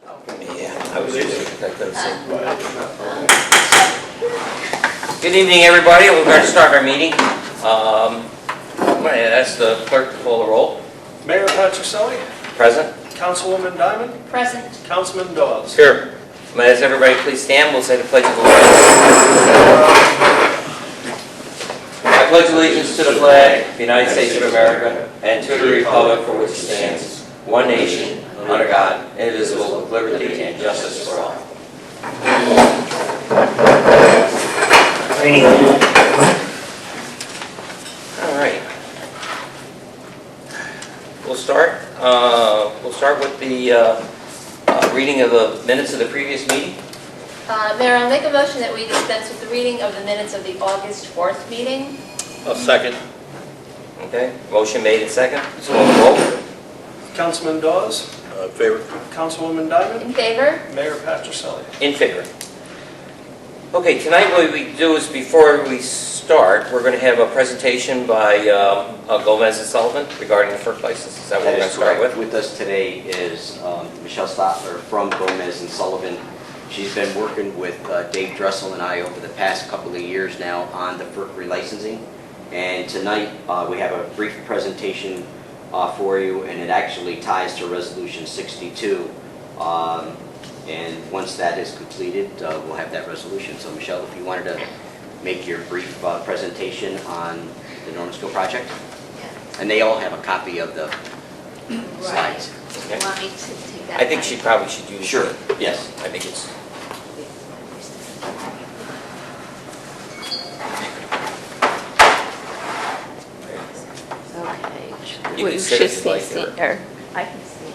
Yeah, I was just, I couldn't see. Good evening, everybody. We're going to start our meeting. I'm going to ask the clerk to call the roll. Mayor Patricelli. Present. Councilwoman Diamond. Present. Councilman Dawes. Here. I'm going to ask everybody please stand. We'll say the Pledge of Allegiance. I pledge allegiance to the flag of the United States of America and to the republic for which it stands, one nation, under God, indivisible, with liberty and justice for all. All right. We'll start. We'll start with the reading of the minutes of the previous meeting. Mayor, I'll make a motion that we dispense with the reading of the minutes of the August 4th meeting. A second. Okay. Motion made and second. So we'll roll. Councilman Dawes. In favor. Councilwoman Diamond. In favor? Mayor Patricelli. In favor. Okay, tonight what we do is before we start, we're going to have a presentation by Gomez and Sullivan regarding the FERC license. Is that what we're going to start with? With us today is Michelle Stotler from Gomez and Sullivan. She's been working with Dave Dressel and I over the past couple of years now on the FERC relicensing. And tonight we have a brief presentation for you, and it actually ties to Resolution 62. And once that is completed, we'll have that resolution. So Michelle, if you wanted to make your brief presentation on the Norman School project. Yeah. And they all have a copy of the slides. Right. You want me to take that? I think she probably should use Sure, it. yes. I think it's... Okay. You can sit if you like, or- I can see.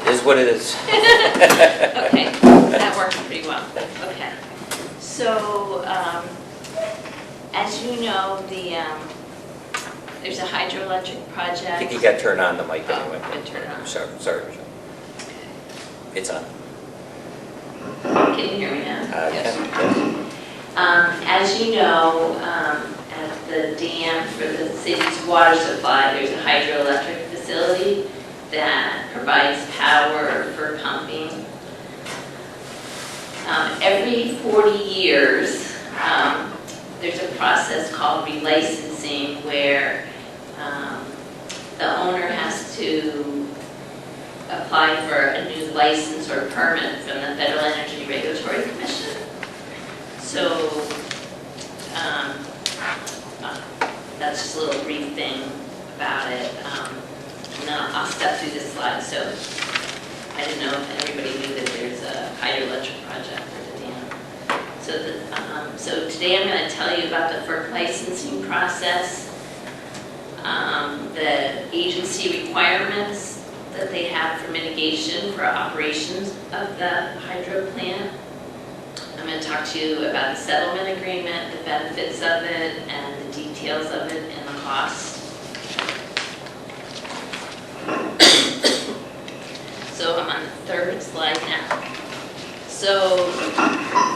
It is what it is. Okay, that works pretty well. Okay. So, as you know, there's a hydroelectric project. I think you got to turn on the mic anyway. I'm going to turn it on. Sorry, Michelle. It's on. Can you hear me now? Yes. As you know, at the dam for the city's water supply, there's a hydroelectric facility that provides power for pumping. Every 40 years, there's a process called relicensing where the owner has to apply for a new license or permit from the Federal Energy Regulatory Commission. So that's just a little brief thing about it. And then I'll step through this slide. So I didn't know if everybody knew that there's a hydroelectric project for the dam. So today I'm going to tell you about the FERC licensing process, the agency requirements that they have for mitigation for operations of the hydro plant. I'm going to talk to you about the settlement agreement, the benefits of it, and the details of it and the cost. So I'm on the third slide now. So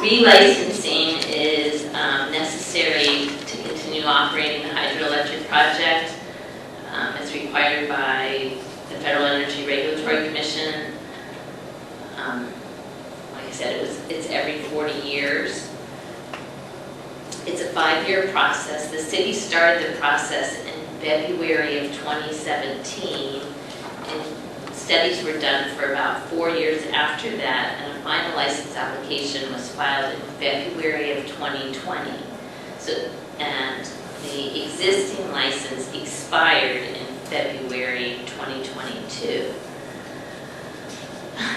relicensing is necessary to continue operating the hydroelectric project. It's required by the Federal Energy Regulatory Commission. Like I said, it's every 40 years. It's a 5-year process. The city started the process in February of 2017, and studies were done for about 4 years after that, and a final license application was filed in February of 2020. And the existing license expired in February 2022.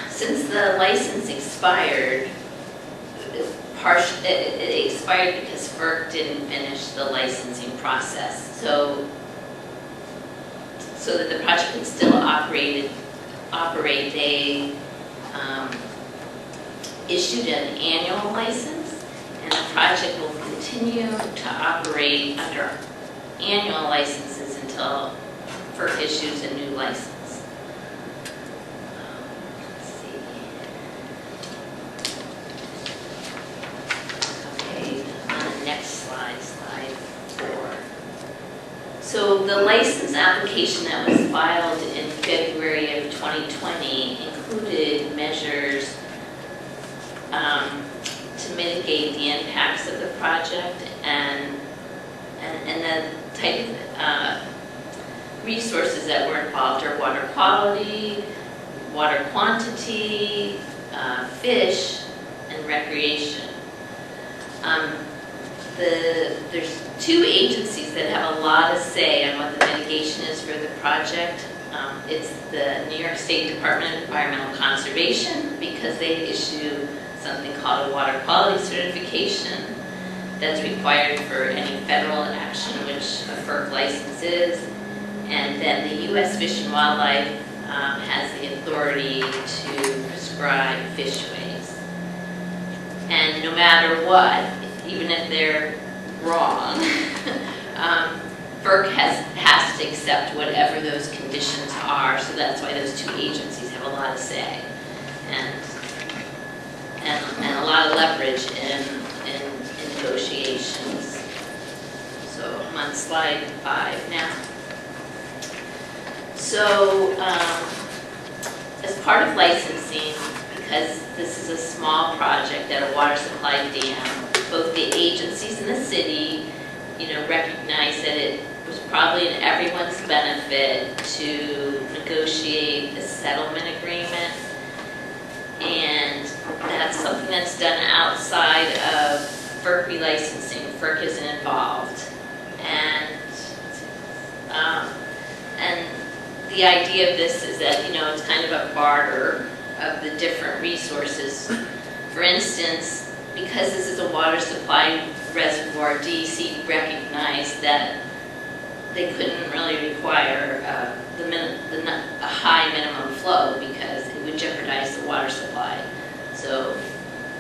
Since the license expired, it expired because FERC didn't finish the licensing process. So that the project can still operate, they issued an annual license, and the project will continue to operate under annual licenses until FERC issues a new license. Let's see. Okay, on the next slide, slide 4. So the license application that was filed in February of 2020 included measures to mitigate the impacts of the project, and the type of resources that were involved are water quality, water quantity, fish, and recreation. There's two agencies that have a lot of say on what the mitigation is for the project. It's the New York State Department of Environmental Conservation, because they issue something called a water quality certification that's required for any federal action, which a FERC license is. And then the U.S. Fish and Wildlife has the authority to prescribe fishways. And no matter what, even if they're wrong, FERC has to accept whatever those conditions are, so that's why those two agencies have a lot of say and a lot of leverage in negotiations. So I'm on slide 5 now. So as part of licensing, because this is a small project at a water supply dam, both the agencies and the city, recognize that it was probably in everyone's benefit to negotiate a settlement agreement, and that's something that's done outside of FERC relicensing. FERC isn't involved, and the idea of this is that it's kind of a barter of the different resources. For instance, because this is a water supply reservoir, DEC recognized that they couldn't really require a high minimum flow because it would jeopardize the water supply. So,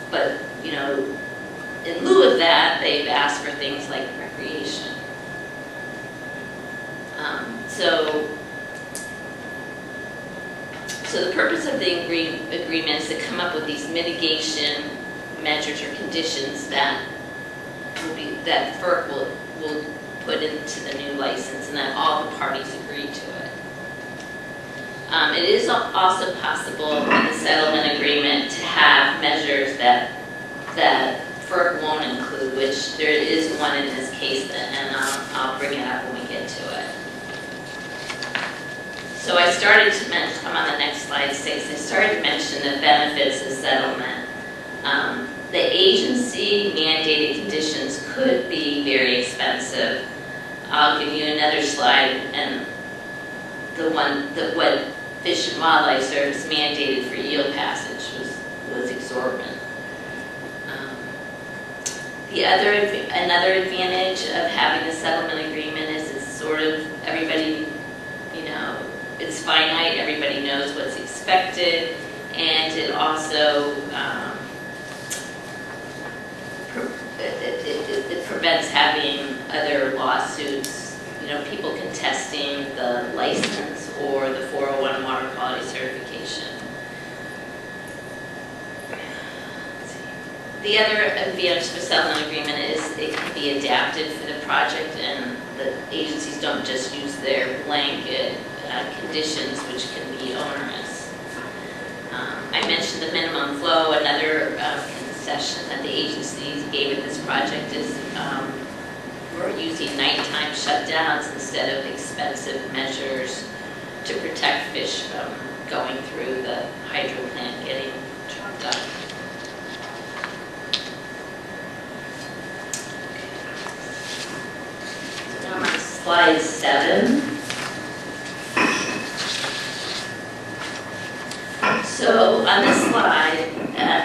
but in lieu of that, they've asked for things like recreation. So the purpose of the agreement is to come up with these mitigation measures or conditions that FERC will put into the new license, and that all the parties agree to it. It is also possible in the settlement agreement to have measures that FERC won't include, which there is one in this case, and I'll bring it up when we get to it. So I started to mention, I'm on the next slide 6, I started to mention the benefits of settlement. The agency mandated conditions could be very expensive. I'll give you another slide, and what Fish and Wildlife Service mandated for yield passage was exorbitant. Another advantage of having a settlement agreement is it's sort of everybody, it's finite, everybody knows what's expected, and it also it prevents having other lawsuits, people contesting the license or the 401 water quality certification. The other advantage of a settlement agreement is it can be adapted for the project, and the agencies don't just use their blanket conditions, which can be onerous. I mentioned the minimum flow. Another concession that the agencies gave at this project is we're using nighttime shutdowns instead of expensive measures to protect fish from going through the hydro plant getting trucked up. So now I'm on slide 7. So on this slide,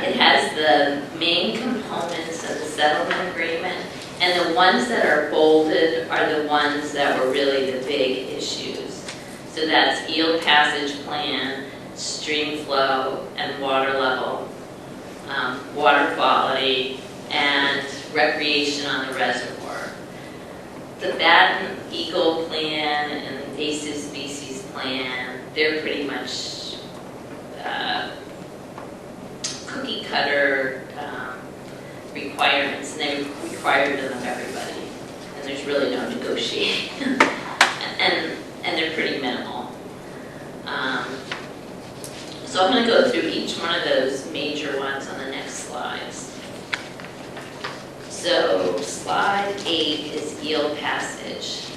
it has the main components of the settlement agreement, and the ones that are bolded are the ones that were really the big issues. So that's yield passage plan, stream flow and water level, water quality, and recreation on the reservoir. The Batten Eagle plan and the invasive species plan, they're pretty much cookie cutter requirements, and they require them of everybody, and there's really no negotiating. and and they're pretty minimal. So I'm going to go through each one of those major ones on the next slides. So slide 8 is eel passage.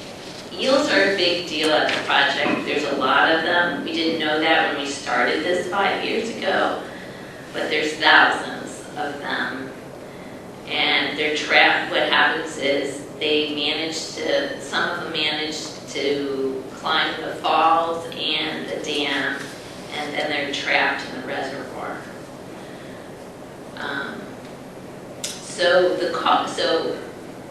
Eels are a big deal at the project. There's a lot of them. We didn't know that when we started this 5 years ago, but there's thousands of them. And they're trapped. What happens is some of them manage to climb the falls and the dam, and then they're trapped in the reservoir. So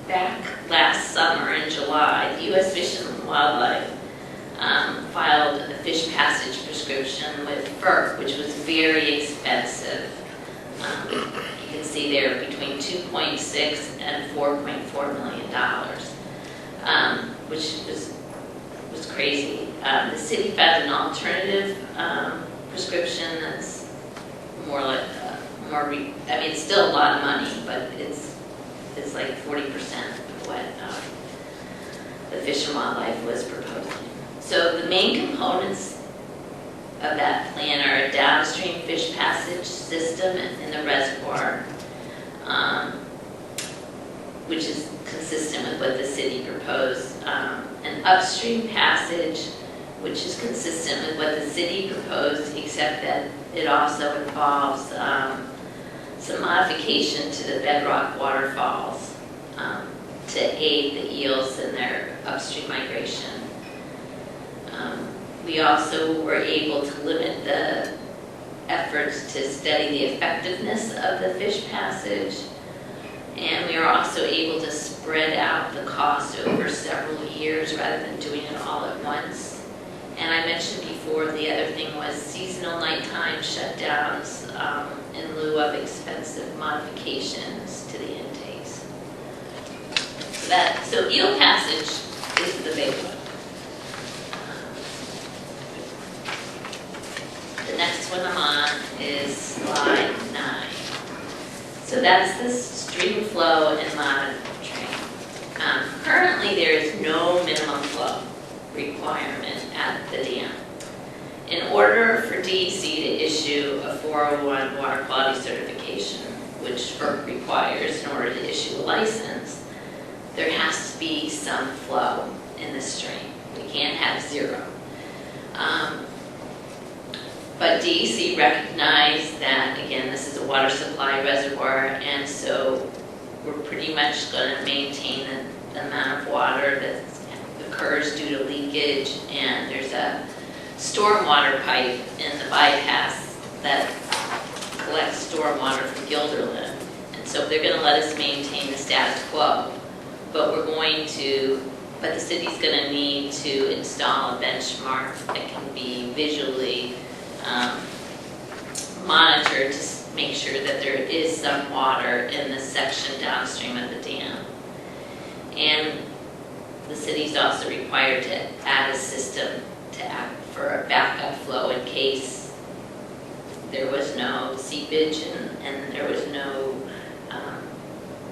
back last summer in July, the U.S. Fish and Wildlife filed a fish passage prescription with FERC, which was very expensive. You can see there between $2.6 and $4.4 million, which was crazy. The city found an alternative prescription that's more like it's still a lot of money, but it's like 40% of what the Fish and Wildlife was proposing. So the main components of that plan are a downstream fish passage system in the reservoir, which is consistent with what the city proposed, an upstream passage, which is consistent with what the city proposed, except that it also involves some modification to the bedrock waterfalls to aid the eels in their upstream migration. We also were able to limit the efforts to study the effectiveness of the fish passage, and we were also able to spread out the cost over several years rather than doing it all at once. And I mentioned before, the other thing was seasonal nighttime shutdowns in lieu of expensive modifications to the intakes. So eel passage is the big one. The next one I'm on is slide 9. So that's the stream flow and monitoring. Currently, there is no minimum flow requirement at the dam. In order for DEC to issue a 401 water quality certification, which FERC requires in order to issue a license, there has to be some flow in the stream. We can't have zero. But DEC recognized that, again, this is a water supply reservoir, and so we're pretty much going to maintain the amount of water that occurs due to leakage, and there's a stormwater pipe in the bypass that collects stormwater from Guilderland. And so they're going to let us maintain the status quo, but the city's going to need to install a benchmark that can be visually monitored to make sure that there is some water in the section downstream of the dam. And the city's also required to add a system to act for a backup flow in case there was no seepage and there was no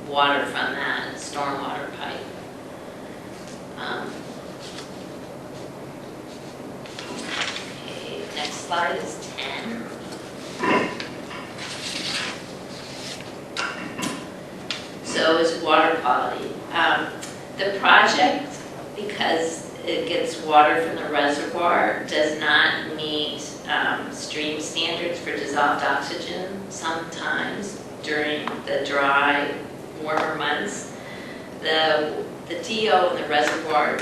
water from that stormwater pipe. Next slide is 10. So is water quality. The project, because it gets water from the reservoir, does not meet stream standards for dissolved oxygen sometimes during the dry, warmer months. The DO in the reservoir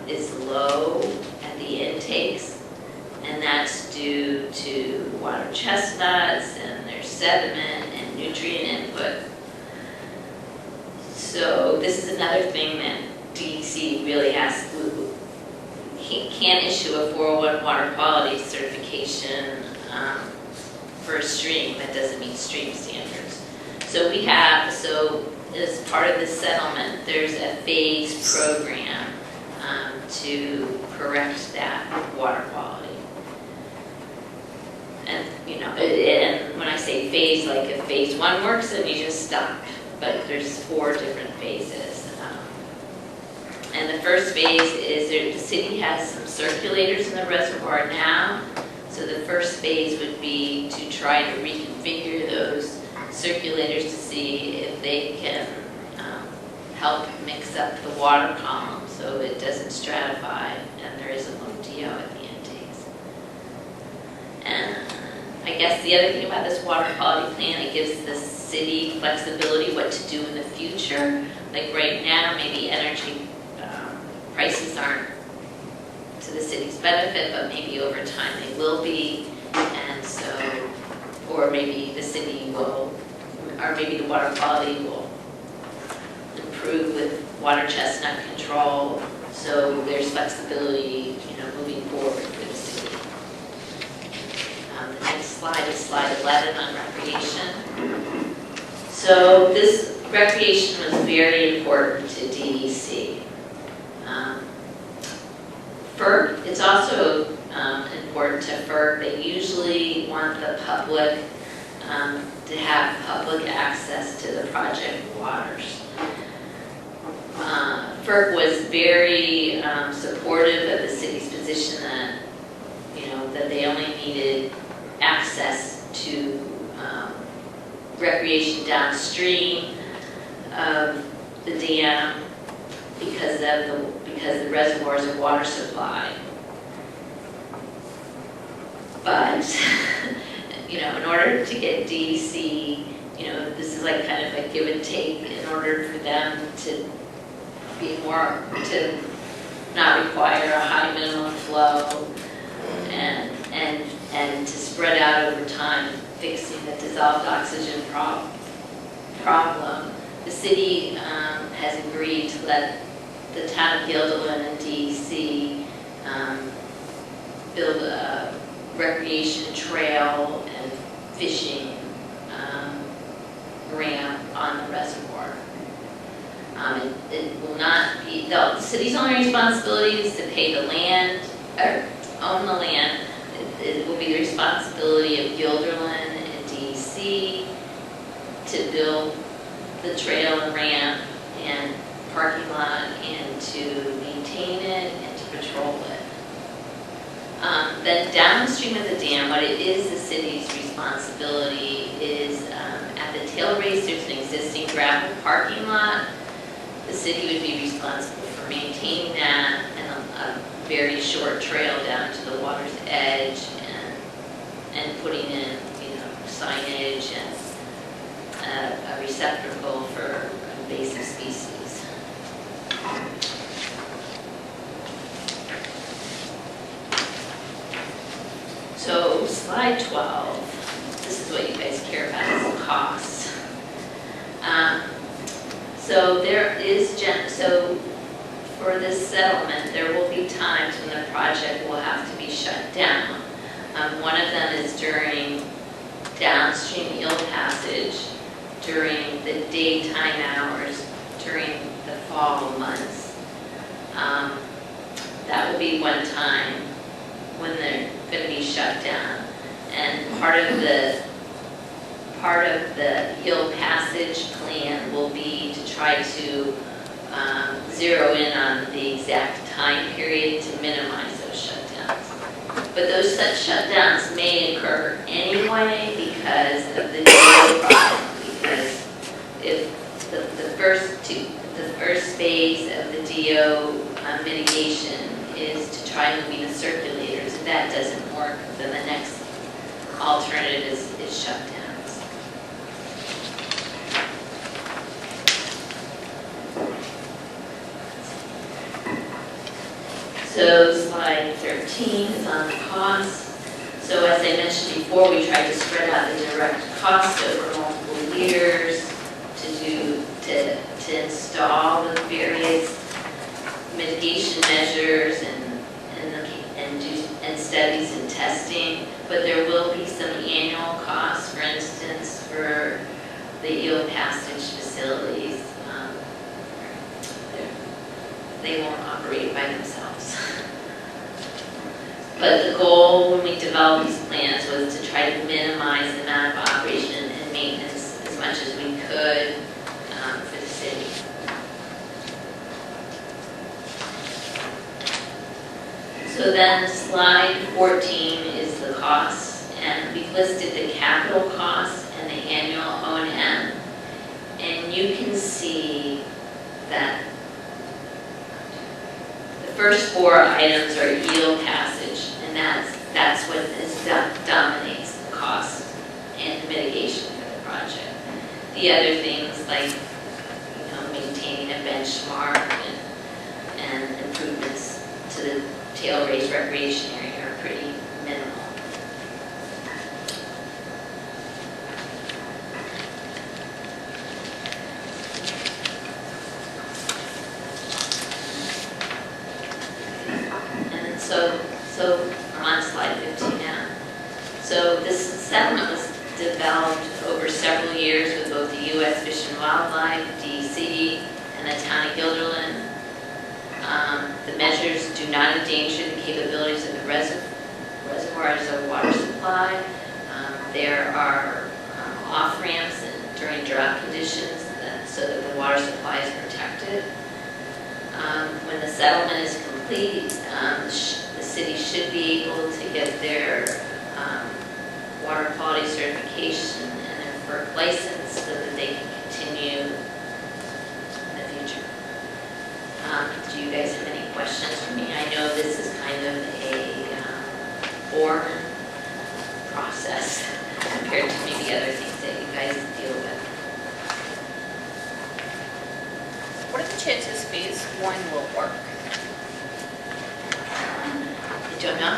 is low at the intakes, and that's due to water chestnuts and their sediment and nutrient input. So this is another thing that DEC really has to, can't issue a 401 water quality certification for a stream that doesn't meet stream standards. So as part of this settlement, there's a phased program to correct that water quality. And and when I say phase, like if phase 1 works, then you just stop. But there's 4 different phases. And the first phase is the city has some circulators in the reservoir now. So the first phase would be to try to reconfigure those circulators to see if they can help mix up the water column so it doesn't stratify and there is a low DO at the intakes. And I guess the other thing about this water quality plan, it gives the city flexibility what to do in the future. Like right now, maybe energy prices aren't to the city's benefit, but maybe over time they will be. And so, or maybe the city will, or maybe the water quality will improve with water chestnut control. So there's flexibility, moving forward for the city. The next slide is slide 11 on recreation. So this recreation was very important to DEC. FERC, it's also important to FERC. They usually want the public to have public access to the project waters. FERC was very supportive of the city's position that, that they only needed access to recreation downstream of the dam because the reservoirs are water supply. But in order to get DEC, this is like kind of a give and take in order for them to be more, to not require a high minimum flow and to spread out over time, fixing the dissolved oxygen problem. The city has agreed to let the town of Guilderland and DEC build a recreation trail and fishing ramp on the reservoir. It will not be, the city's only responsibility is to pay the land, or own the land. It will be the responsibility of Guilderland and DEC to build the trail and ramp and parking lot and to maintain it and to patrol it. Then downstream of the dam, what it is the city's responsibility is at the tail race, there's an existing gravel parking lot. The city would be responsible for maintaining that and a very short trail down to the water's edge and putting in, signage and a receptacle for invasive species. So slide 12, this is what you guys care about, is the costs. So there is, so for this settlement, there will be times when the project will have to be shut down. One of them is during downstream eel passage, during the daytime hours, during the fall months. That will be one time when they're going to be shut down. And part of the eel passage plan will be to try to zero in on the exact time period to minimize those shutdowns. But those such shutdowns may occur anyway because of the DO problem. Because if the first phase of the DO mitigation is to try moving the circulators. If that doesn't work, then the next alternative is shutdowns. So slide 13 is on the costs. So as I mentioned before, we tried to spread out the direct costs over multiple years to install the various mitigation measures and studies and testing. But there will be some annual costs, for instance, for the eel passage facilities. They won't operate by themselves. But the goal when we developed these plans was to try to minimize the amount of operation and maintenance as much as we could for the city. So then slide 14 is the cost, and we've listed the capital costs and the annual O&M. And you can see that the first 4 items are yield passage, and that's what dominates the cost and mitigation for the project. The other things like maintaining a benchmark and improvements to the tail race recreation area are pretty minimal. And so I'm on slide 15 now. So this settlement was developed over several years with both the U.S. Fish and Wildlife, DEC, and the town of Guilderland. The measures do not endanger the capabilities of the reservoir as a water supply. There are off-ramps during drought conditions so that the water supply is protected. When the settlement is complete, the city should be able to get their water quality certification and their FERC license so that they can continue in the future. Do you guys have any questions for me? I know this is kind of a foreign process compared to maybe other things that you guys deal with. What are the chances phase 1 will work? I don't know.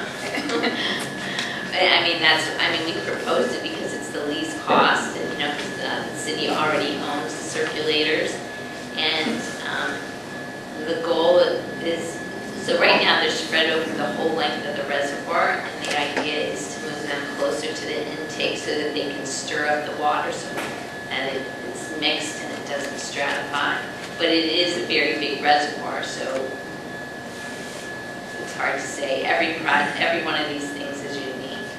We proposed it because it's the least cost, and the city already owns the circulators, and the goal is, so right now they're spread over the whole length of the reservoir, and the idea is to move them closer to the intake so that they can stir up the water so that it's mixed and it doesn't stratify. But it is a very big reservoir, so it's hard to say. Every one of these things is unique.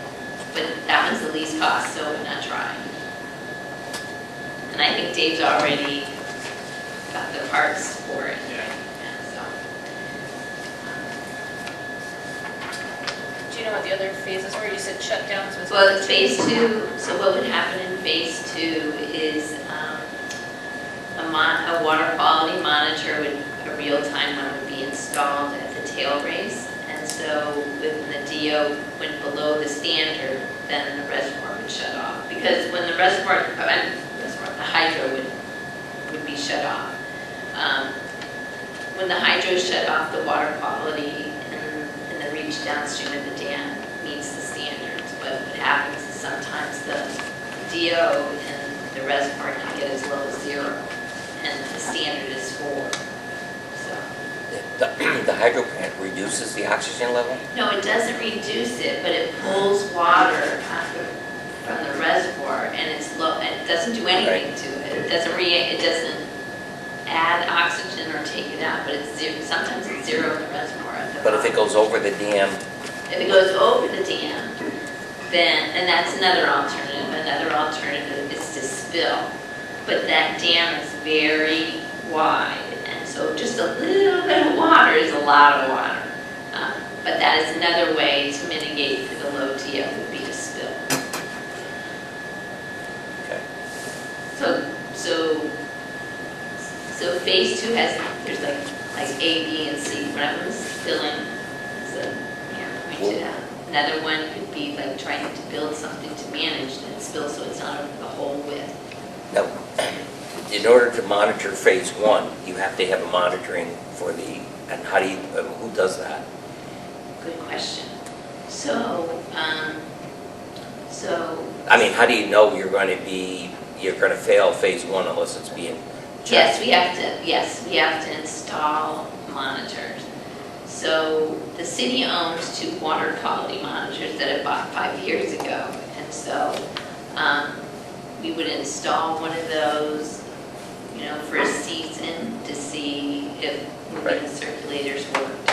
But that one's the least cost, so why not try? And I think Dave's already got the parts for it. Yeah. Do you know what the other phases were? You said shutdowns was... Well, it's phase 2, so what would happen in phase 2 is a water quality monitor, a real-time one would be installed at the tail race. And so when the DO went below the standard, then the reservoir would shut off. Because when the the hydro would be shut off. When the hydro is shut off, the water quality in the reach downstream of the dam meets the standards. But what happens is sometimes the DO and the reservoir can get as low as 0, and the standard is 4. The hydro plant reduces the oxygen level? No, it doesn't reduce it, but it pulls water from the reservoir, and it's low. And it doesn't do anything to it. It doesn't add oxygen or take it out, but it's 0. Sometimes it's 0 in the reservoir. But if it goes over the dam? If it goes over the dam, then, and that's another alternative. Another alternative is to spill, but that dam is very wide. So just a little bit of water is a lot of water. But that is another way to mitigate for the low TO would be to spill. Okay. So phase 2 there's like A, B, and C. One of them is spilling, as pointed out. Another one could be like trying to build something to manage that spill so it's not over the whole width. Now, in order to monitor phase 1, you have to have a monitoring for and how do you, who does that? Good question. So, how do you know you're going to fail phase 1 unless it's being checked? Yes, we have to install monitors. So the city owns 2 water quality monitors that it bought 5 years ago, and so we would install one of those, for a season to see if moving the circulators worked.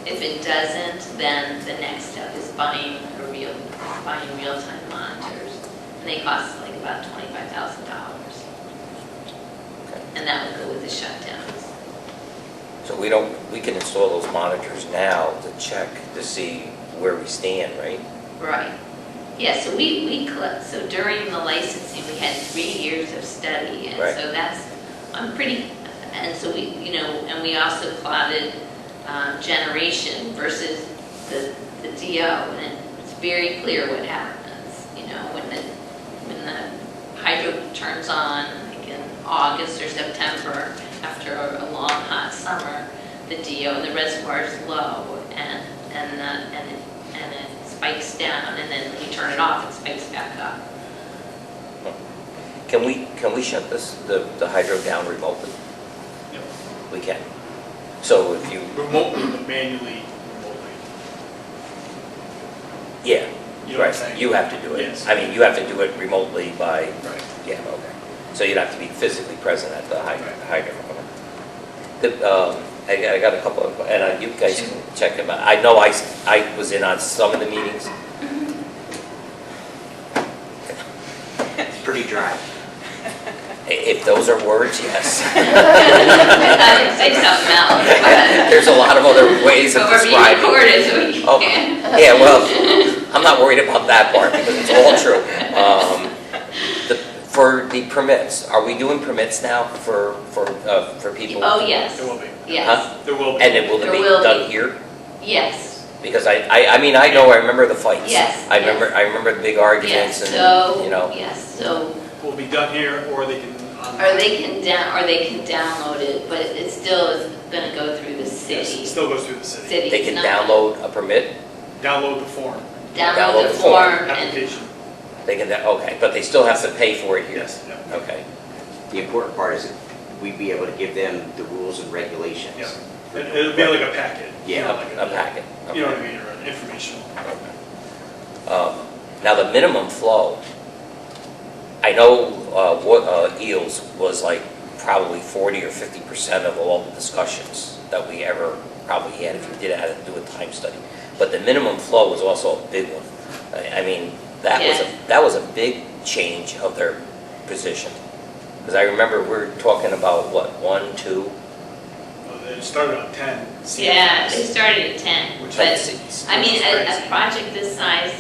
If it doesn't, then the next step is buying real-time monitors, and they cost like about $25,000, and that would go with the shutdowns. So we can install those monitors now to check to see where we stand, right? Right. Yeah, so so during the licensing, we had 3 years of study, and Right. so and so and we also plotted generation versus the DO, and it's very clear what happens, when the hydro turns on, like in August or September, after a long hot summer, the DO and the reservoir is low, and it spikes down, and then when you turn it off, it spikes back up. Can we shut the hydro down remotely? Yep. We can. So if you, Remotely, but manually, remotely. yeah, You know what I'm right, saying? you have to do it. Yes. I mean, you have to do it remotely by, Right. yeah, okay. So you'd have to be physically present at the hydro. Right. I got a couple of, and you guys can check them out. I know I was in on some of the meetings. It's pretty dry. If those are words, yes. I didn't say something else, but There's a lot of other ways of we're being describing it. recorded, so we Oh, can. yeah, well, I'm not worried about that part because it's all true. For the permits, are we doing permits now for people? Oh, yes. There will be. Yes, There will be. And it will There be will done be. here? yes, Because I mean, I know, I remember the fights. Yes, I yes. remember the big arguments yes, and, yes, so, Will be done here, or they can. or they can download it, but it still is gonna go through the Yes, city. it still goes through the city. City. they can Not- download a permit? Download the form, Download the form and, application. They can, okay, but they still have to pay for it here? Yes, yeah. Okay. The important part is that we'd be able to give them the rules and regulations. Yeah. It'll be like a packet. Yeah, You know, like A packet. You know Okay. what I mean, or an informational. Now, the minimum flow, I know Eels was like probably 40 or 50% of all the discussions that we ever probably had if you did have to do a time study. But the minimum flow was also a big one. I mean, that was a big change of their position. Because I remember we were talking about, what, 1, 2? It started on 10. yeah, they started at 10, Which but, is- I mean, It's a crazy. project this size,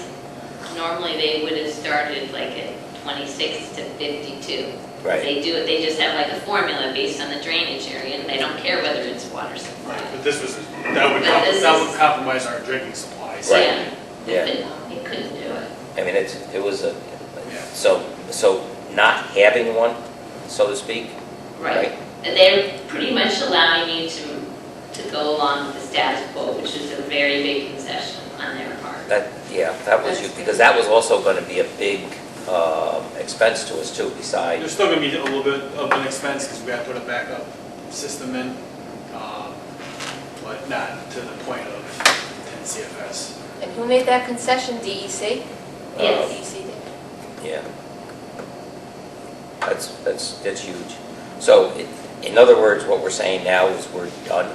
normally they would have started like at 26 to 52. Right. They do it, they just have like a formula based on the drainage area, and they don't care whether it's water supply. Right, but this was, But this that is- would compromise our drinking supplies. Right. Yeah, Yeah. they couldn't do it. I mean, it was a, Yeah. so not having one, so to speak, Right. And they're pretty much allowing you to go along with the status quo, which is a very big concession on their part. that was you, because that was also going to be a big expense to us too, besides. There's still gonna be a little bit of an expense because we have to put a backup system in, but not to the point of 10 CFS. And who made that concession, DEC? Yes. DEC did. Yeah. That's huge. So, in other words, what we're saying now is we're done.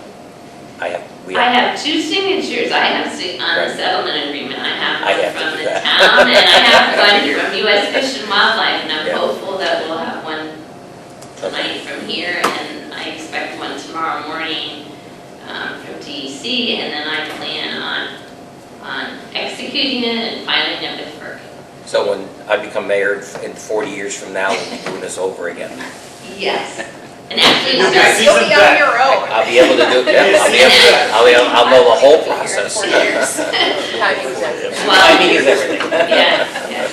We I have 2 signatures, I have on Right. the settlement agreement, I I have have to one from do the that. town, and I have one from US Fish and Wildlife, and I'm Yeah. hopeful that we'll have one tonight from here, and I expect one tomorrow morning from DEC, and then I plan on executing it and filing it with FERC. So when I become mayor in 40 years from now, we'll be doing this over again. Yes, and actually You'll it be starts, seasoned You'll be on vet. your own. I'll be able to do, I'll know the whole process. Timing is everything. Timing is everything. yeah.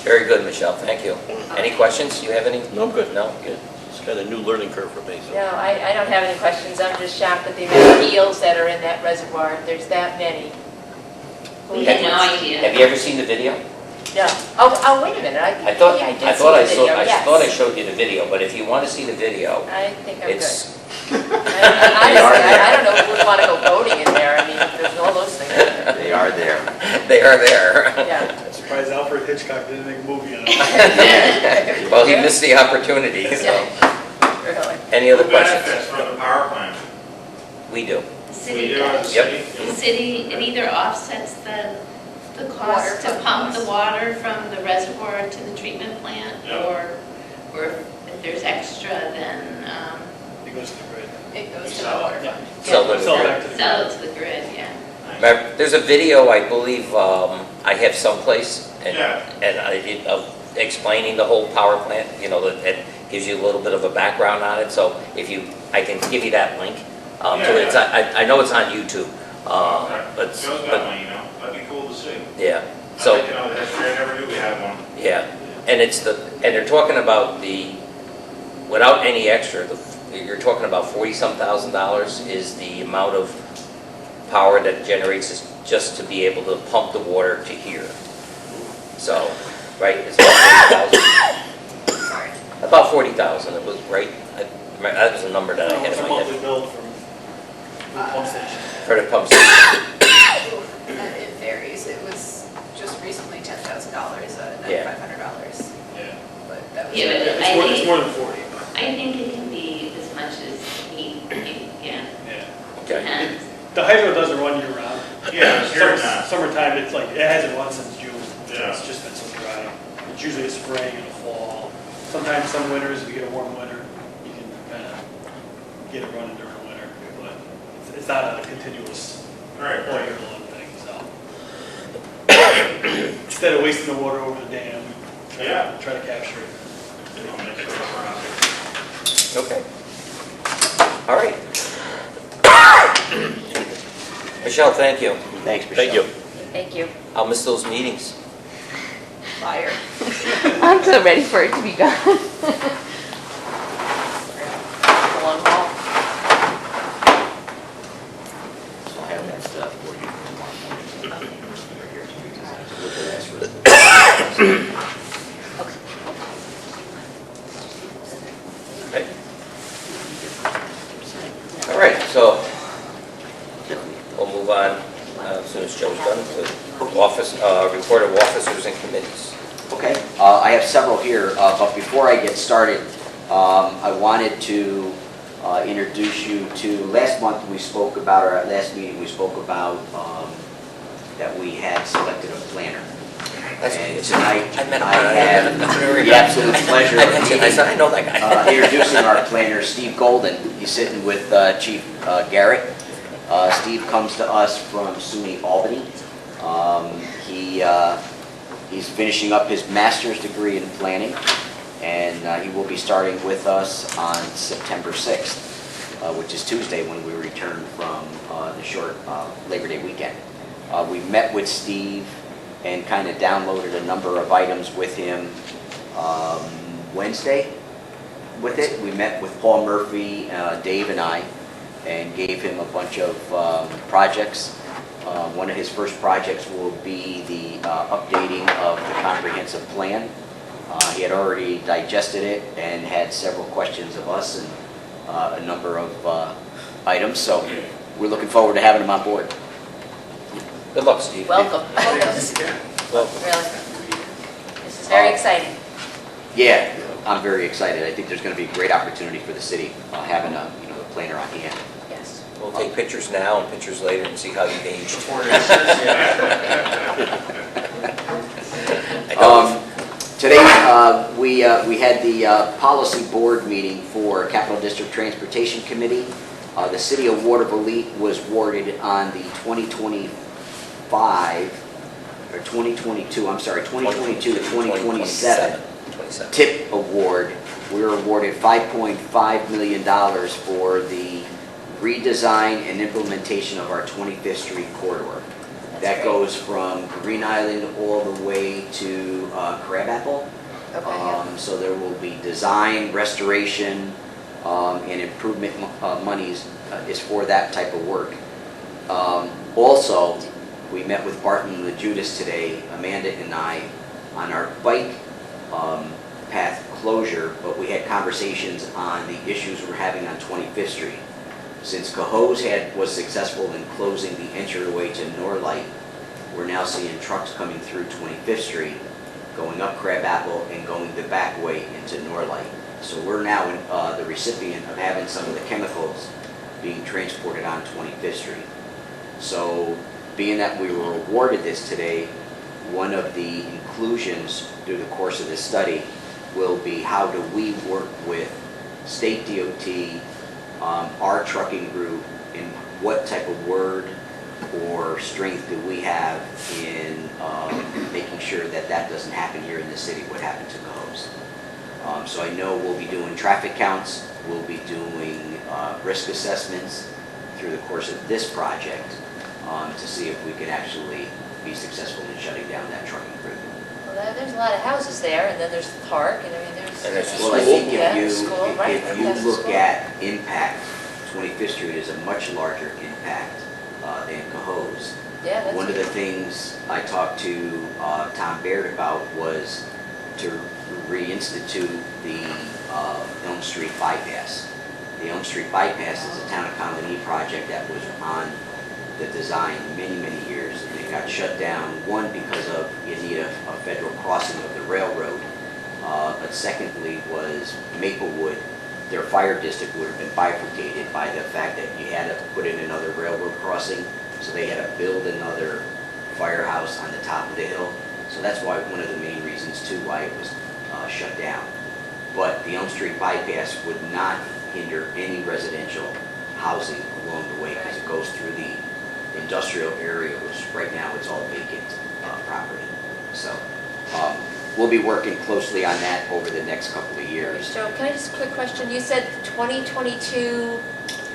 Very good, Michelle, thank you. Any questions? You have any? No, I'm good. No? Good. It's kind of a new learning curve for me, so. No, I don't have any questions. I'm just shocked at the amount of eels that are in that reservoir. If there's that many. We had no Have idea. you ever seen the video? No. Oh, wait a minute. I thought yeah, I did I thought see the video, yes. thought I showed you the video, but if you want to see the video, I think I'm good. it's, Honestly, I don't know who would want to go boating in there. I mean, there's all those things in there. They are there. they are there. Yeah. I'm surprised Alfred Hitchcock didn't make a movie on it. Well, he missed the opportunity, so. Really. Any other Who questions? benefits from the power plant? We do. The city We do, does. Yep. The city, it either offsets the cost to Water pump the pumps. water from the reservoir to the treatment plant, Yep. or if there's extra, then It goes to the grid. It goes to the Sell it. water Yeah. fund. Sell Yeah. it. Sell it back to the Sell grid. it to the grid, yeah. There's a video, I believe, I have someplace, and, Yeah. and I did, of explaining the whole power plant, you know, that gives you a little bit of a background on it, so if you, I can give you that link. So Yeah. it's, I know it's on YouTube, but, Joe's got my email, that'd be cool to see. yeah, I'd so, like to know the history, I never knew we had one. yeah. And it's and they're talking about without any extra, you're talking about $40-some thousand is the amount of power that generates just to be able to pump the water to here. So, right, it's about 40,000. Sorry. About 40,000, it was, right? That was a number that I had It's in a my monthly head bill from the pump station. for the pump station. It varies. It was just recently $10,000, Yeah. $9,500. Yeah. But that was. Yeah, but It's more than 40. I think it can be as much as yeah. Yeah. Okay. Depends. The hydro doesn't run year round. Yeah, it's here now. Summertime, it's like, it hasn't run since June. Yeah. It's just been so dry. It's usually a spring and a fall. Sometimes some winters, if you get a warm winter, you can kind of get it running during the winter, but it's not a continuous Right, all right. year long thing, so. Instead of wasting the water over the dam, we Yeah. try to capture it. I'll make sure it's around. Okay. All right. Michelle, thank you. Thanks, Michelle. Thank you. Thank you. I'll miss those meetings. Fire. I'm so ready for it to be gone. Long haul. So I have that stuff for you tomorrow morning. With the last resolution. Okay. All right, so we'll move on, as soon as Joe's done, to report of officers and committees. Okay, I have several here, but before I get started, I wanted to introduce you to, last month we spoke about, or at last meeting we spoke about that we had selected a planner. And tonight, I met him. I have the absolute pleasure I of mentioned, I said, I know that guy. introducing our planner, Steve Golden. He's sitting with Chief Garrett. Steve comes to us from SUNY Albany. He's finishing up his master's degree in planning, and he will be starting with us on September 6th, which is Tuesday when we return from the short Labor Day weekend. We met with Steve and kind of downloaded a number of items with him Wednesday with it. We met with Paul Murphy, Dave and I, and gave him a bunch of projects. One of his first projects will be the updating of the comprehensive plan. He had already digested it and had several questions of us and a number of items, so we're looking forward to having him on board. Good luck, Steve. Welcome. Well, Really. This is very exciting. Yeah, I'm very excited. I think there's going to be a great opportunity for the city having a planner on hand. Yes. we'll take pictures now and pictures later and see how you've aged. I know. Today, we had the policy board meeting for Capital District Transportation Committee. The city of Watervliet was awarded on the 2022 to 2027 TIP award. We were awarded $5.5 million for the redesign and implementation of our 25th Street corridor. That goes from Green Island all the way to Crabapple. Okay, yeah. So there will be design, restoration, and improvement monies is for that type of work. Also, we met with Barton and Judas today, Amanda and I, on our bike path closure, but we had conversations on the issues we're having on 25th Street. Since Cohoes was successful in closing the entryway to Norlight, we're now seeing trucks coming through 25th Street, going up Crabapple and going the back way into Norlight. So we're now the recipient of having some of the chemicals being transported on 25th Street. So being that we were awarded this today, one of the inclusions through the course of this study will be how do we work with state DOT our trucking group, and what type of word or strength do we have in making sure that that doesn't happen here in the city, what happened to Cohoes. So I know we'll be doing traffic counts, we'll be doing risk assessments through the course of this project to see if we can actually be successful in shutting down that trucking route. Well, there's a lot of houses there, and then there's the park, and I mean, there's. And there's a Well, I think Yeah, if you, school, right, if you that's look school. at impact, 25th Street is a much larger impact than Cohoes. Yeah, that's. One of the things I talked to Tom Baird about was to reinstitute the Elm Street bypass. The Elm Street bypass is a town of Colony project that was on the design many, many years, and it got shut down, one, because of you need a federal crossing of the railroad, but secondly was Maplewood, their fire district would have been bifurcated by the fact that you had to put in another railroad crossing, so they had to build another firehouse on the top of the hill. So that's why, one of the main reasons too why it was shut down. But the Elm Street bypass would not hinder any residential housing along the way because it goes through the industrial area, which right now it's all vacant property. So we'll be working closely on that over the next couple of years. Joe, can I just, quick question, you said 2022 to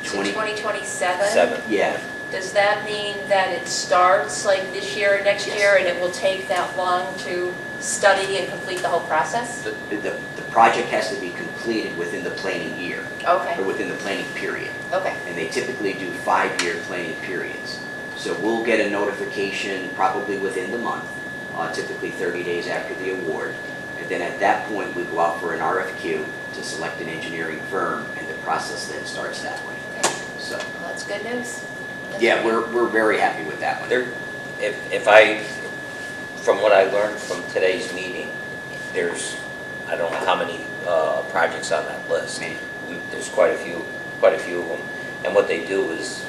2027? 7. Yeah, Does that mean that it starts like this year or next Yes. year, and it will take that long to study and complete the whole process? the project has to be completed within the planning year, Okay, or within the planning period. okay, And they typically do 5-year planning periods. So we'll get a notification probably within the month, typically 30 days after the award. And then at that point, we go out for an RFQ to select an engineering firm, and the process then starts that way. okay. So, Well, that's good news. That's yeah, good. we're very happy with that one. There, if I, from what I learned from today's meeting, there's, I don't know how many projects on that list. Many. There's quite a few of them. And what they do is,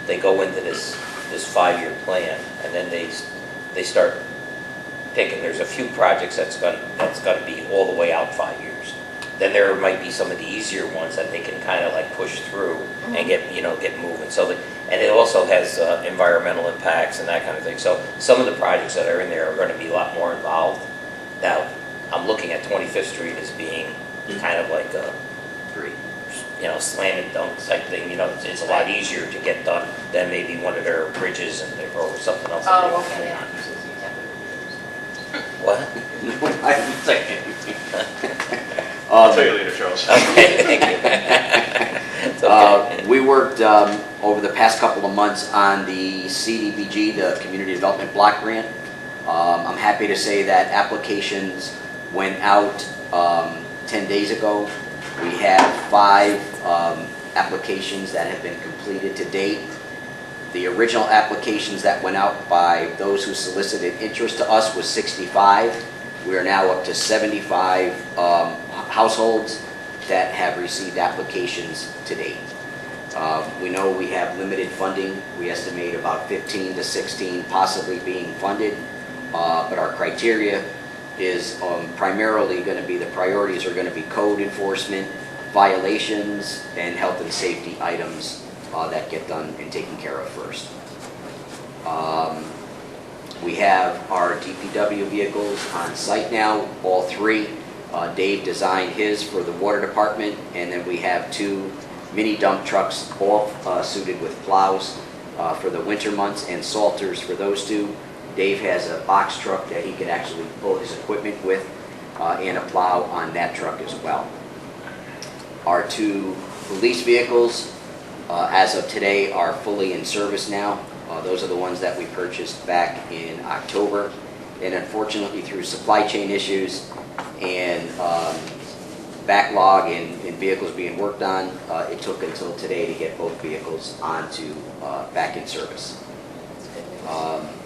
they go into this 5-year plan, and then they start picking, there's a few projects that's gonna be all the way out 5 years. Then there might be some of the easier ones that they can kind of like push through and get moving. So, and it also has environmental impacts and that kind of thing. So some of the projects that are in there are gonna be a lot more involved. Now, I'm looking at 25th Street as being kind of like a, Agree. slam and dunk type thing, it's a lot easier to get done than maybe one of their bridges or something else. that they Oh, want to okay, do. yeah. What? No, I didn't say anything. I'll tell you later, Charles. Okay, thank you. It's okay. We worked over the past couple of months on the CDBG, the Community Development Block Grant. I'm happy to say that applications went out 10 days ago. We have 5 applications that have been completed to date. The original applications that went out by those who solicited interest to us was 65. We are now up to 75 households that have received applications to date. We know we have limited funding. We estimate about 15 to 16 possibly being funded, but our criteria is primarily going to be, the priorities are going to be code enforcement, violations, and health and safety items that get done and taken care of first. We have our DPW vehicles on site now, all 3. Dave designed his for the water department, and then we have 2 mini dump trucks, all suited with plows for the winter months and salters for those 2. Dave has a box truck that he can actually pull his equipment with, and a plow on that truck as well. Our 2 police vehicles, as of today, are fully in service now. Those are the ones that we purchased back in October. And unfortunately, through supply chain issues and backlog in vehicles being worked on, it took until today to get both vehicles onto back in service. That's good news.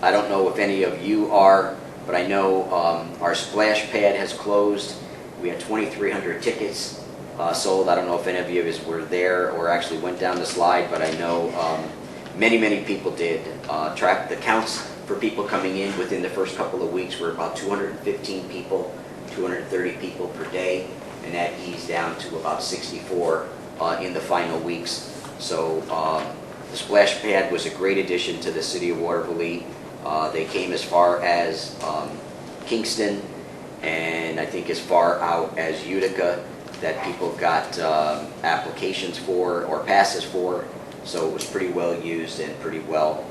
I don't know if any of you are, but I know our splash pad has closed. We had 2,300 tickets sold. I don't know if any of you were there or actually went down the slide, but I know many people did. Track the counts for people coming in within the first couple of weeks were about 215 people, 230 people per day, and that eased down to about 64 in the final weeks. So the splash pad was a great addition to the city of Watervliet. They came as far as Kingston, and I think as far out as Utica, that people got applications for or passes for. So it was pretty well used and pretty well,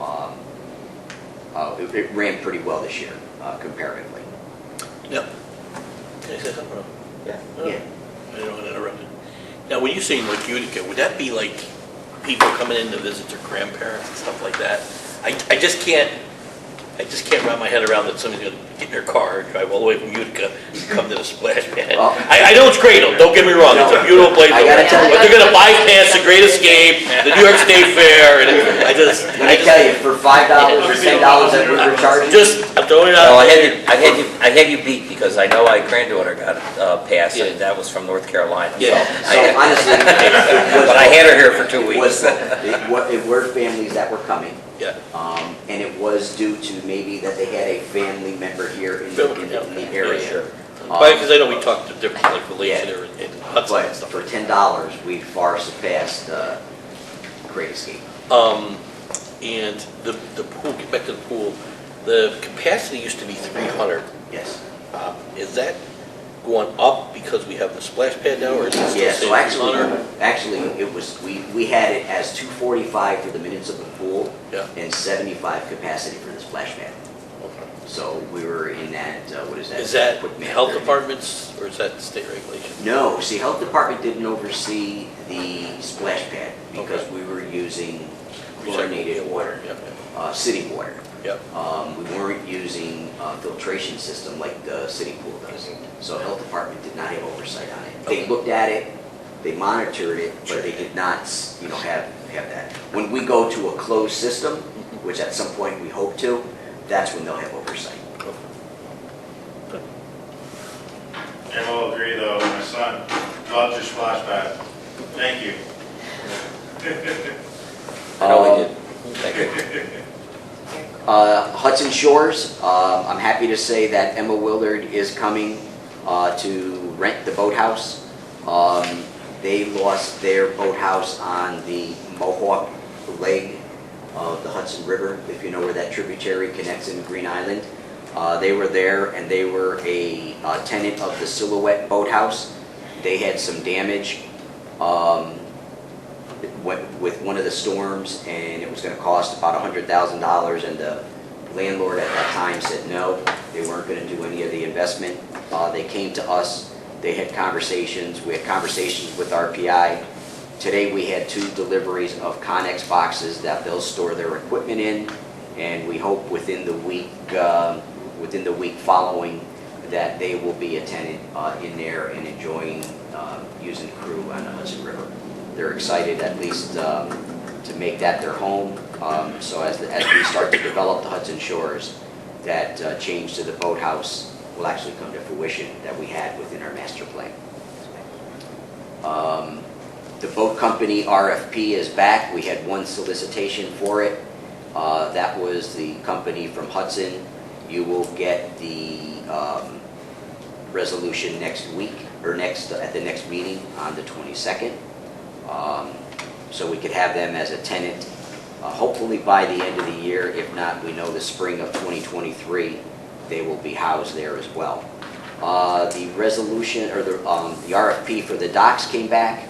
it ran pretty well this year comparatively. Yep. Can I say something? Yeah. I didn't want to interrupt it. Now, when you say like Utica, would that be like people coming in to visit their grandparents and stuff like that? I just can't wrap my head around that somebody's gonna get in their car, drive all the way from Utica, and come to the splash pad. Well- I know it's great, don't get me wrong, it's a beautiful place, I gotta tell you- but they're gonna bypass the Great Escape, the New York State Fair, and Let me tell you, for $5 or $10 that we were charging. I'm throwing it out. No, I had you beat because I know my granddaughter got passed, Yeah. and that was from North Carolina. Yeah. So honestly, But I had her here for 2 weeks. it were families that were coming. Yeah. And it was due to maybe that they had a family member here in the area. Yeah, sure. Because I know we talked to different, like, Valencia Yeah. and Hudson and But stuff. for $10, we far surpassed Great Escape. And the pool, get back to the pool, the capacity used to be 300. Yes. Is that going up because we have the splash pad now, or is it still Yeah, so staying 300? actually, it was, we had it as 245 for the minutes of the pool Yeah. and 75 capacity for the splash pad. Okay. So we were in that, what is that? Is that quick math health there. departments, or is that state regulation? No, see, health department didn't oversee the splash pad because we were using chlorinated water, Yep, city water. yep. We weren't using a filtration system like the city pool does. So health department did not have oversight on it. They Okay. looked at it, they monitored it, but they did not, have that. When we go to a closed system, which at some point we hope to, that's when they'll have oversight. And we'll agree though, my son loved your splash pad. Thank you. I know we did. Thank you. Hudson Shores, I'm happy to say that Emma Willard is coming to rent the boathouse. They lost their boathouse on the Mohawk leg of the Hudson River, if you know where that tributary connects in Green Island. They were there and they were a tenant of the Silhouette Boathouse. They had some damage with one of the storms, and it was going to cost about $100,000, and the landlord at that time said no, they weren't going to do any of the investment. They came to us, they had conversations, we had conversations with RPI. Today we had 2 deliveries of Connex boxes that they'll store their equipment in, and we hope within the week following that they will be a tenant in there and enjoying using the crew on the Hudson River. They're excited at least to make that their home. So as we start to develop the Hudson Shores, that change to the boathouse will actually come to fruition that we had within our master plan. The boat company RFP is back. We had 1 solicitation for it. That was the company from Hudson. You will get the resolution next week, or at the next meeting on the 22nd. So we could have them as a tenant, hopefully by the end of the year. If not, we know the spring of 2023, they will be housed there as well. The resolution, or the RFP for the docks came back.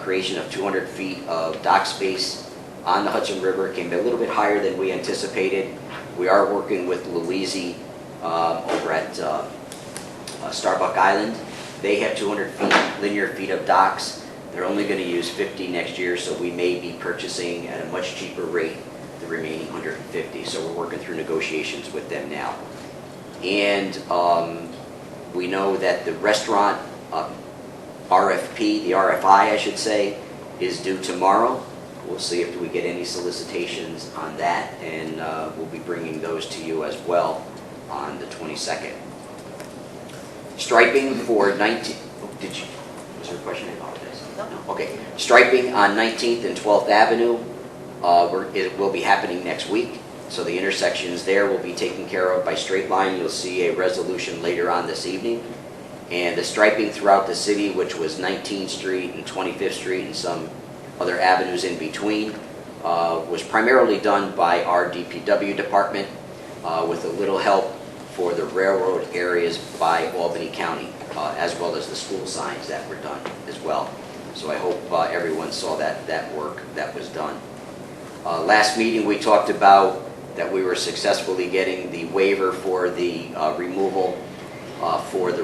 Creation of 200 feet of dock space on the Hudson River came a little bit higher than we anticipated. We are working with Louise over at Starbuck Island. They have 200 linear feet of docks. They're only going to use 50 next year, so we may be purchasing at a much cheaper rate the remaining 150. So we're working through negotiations with them now. And we know that the restaurant RFP, the RFI I should say, is due tomorrow. We'll see if we get any solicitations on that, and we'll be bringing those to you as well on the 22nd. Striping for 19, was there a question? I apologize. No. Okay. Striping on 19th and 12th Avenue it will be happening next week. So the intersections there will be taken care of by straight line. You'll see a resolution later on this evening. And the striping throughout the city, which was 19th Street and 25th Street and some other avenues in between, was primarily done by our DPW department with a little help for the railroad areas by Albany County, as well as the school signs that were done as well. So I hope everyone saw that work that was done. Last meeting, we talked about that we were successfully getting the waiver for the removal for the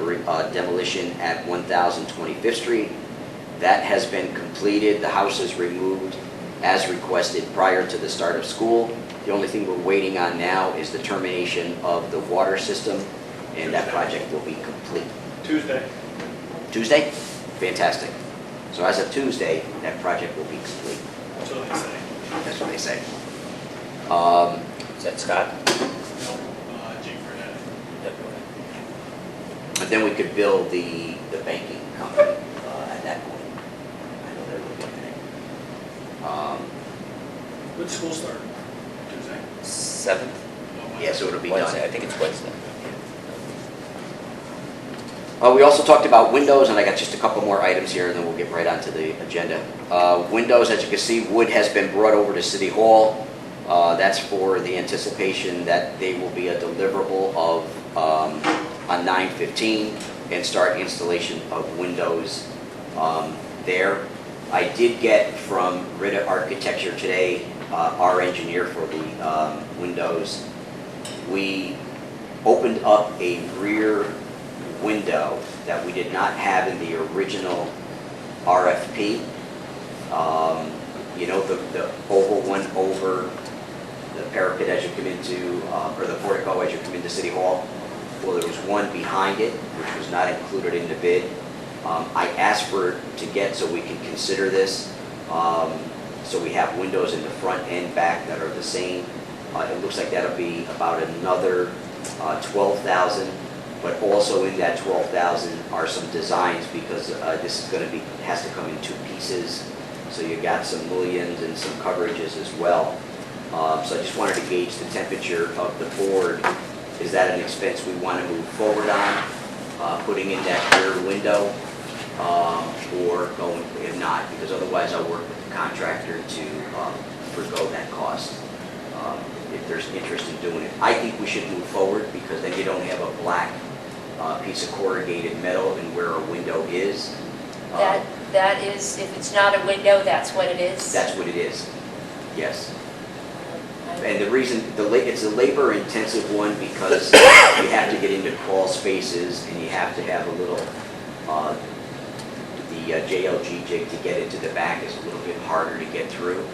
demolition at 1025th Street. That has been completed. The house is removed as requested prior to the start of school. The only thing we're waiting on now is the termination of the water system, and that project will be complete. Tuesday. Tuesday? Fantastic. So as of Tuesday, that project will be complete. That's what they say. That's what they say. Is that Scott? No, Jake Burnett. But then we could build the banking company at that point. I know they're looking at it. When's school start? Tuesday? 7th? Yeah, so it'll be Wednesday, I done. think it's Wednesday. We also talked about windows, and I got just a couple more items here, and then we'll get right onto the agenda. Windows, as you can see, wood has been brought over to City Hall. That's for the anticipation that they will be a deliverable of on 9/15 and start installation of windows there. I did get from Rita Architecture today, our engineer for the windows. We opened up a rear window that we did not have in the original RFP. You know, the oval one over the parapet as you come into, or the portico as you come into City Hall. Well, there was one behind it, which was not included in the bid. I asked for it to get so we can consider this. So we have windows in the front and back that are the same. It looks like that'll be about another 12,000, but also in that 12,000 are some designs because this is going to be, has to come in 2 pieces. So you got some mullions and some coverages as well. So I just wanted to gauge the temperature of the board. Is that an expense we want to move forward on, putting in that rear window, or going, if not, because otherwise I'll work with the contractor to forgo that cost. If there's interest in doing it. I think we should move forward because then you don't have a black piece of corrugated metal in where a window is. That is, if it's not a window, that's what it is? That's what it is, yes. And the reason, it's a labor-intensive one because you have to get into crawl spaces and you have to have a little, the JLG jig to get into the back is a little bit harder to get through.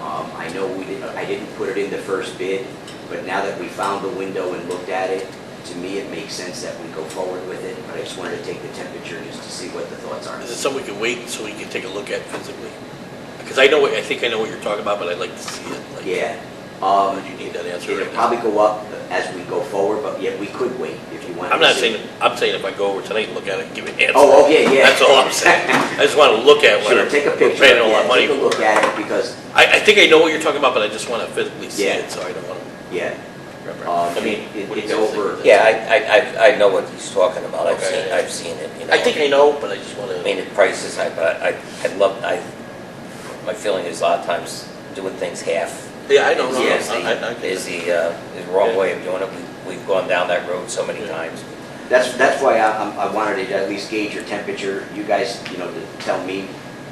I know I didn't put it in the first bid, but now that we found the window and looked at it, to me it makes sense that we go forward with it, but I just wanted to take the temperature just to see what the thoughts are. Is it something we can wait so we can take a look at physically? Because I think I know what you're talking about, but I'd like to see it. Like, Yeah. You need that answer It'll right now. probably go up as we go forward, but yet we could wait if you want. I'm not saying, I'm saying if I go over tonight and look at it and give an answer. Oh, yeah. That's all I'm saying. I just want to look at what Sure, I'm take a picture. paying all Yeah, that money take a look for. at it because, I think I know what you're talking about, but I just want to physically see Yeah. it, so I don't want to yeah, remember. I mean, it's over. Yeah, I know what he's talking about. Okay. I've seen it, you know. I think I know, but I just want to. I mean, the prices, my feeling is a lot of times doing things half Yeah, I know. is Is the wrong way of doing it. We've gone down that road so many times. That's why I wanted to at least gauge your temperature. You guys, to tell me.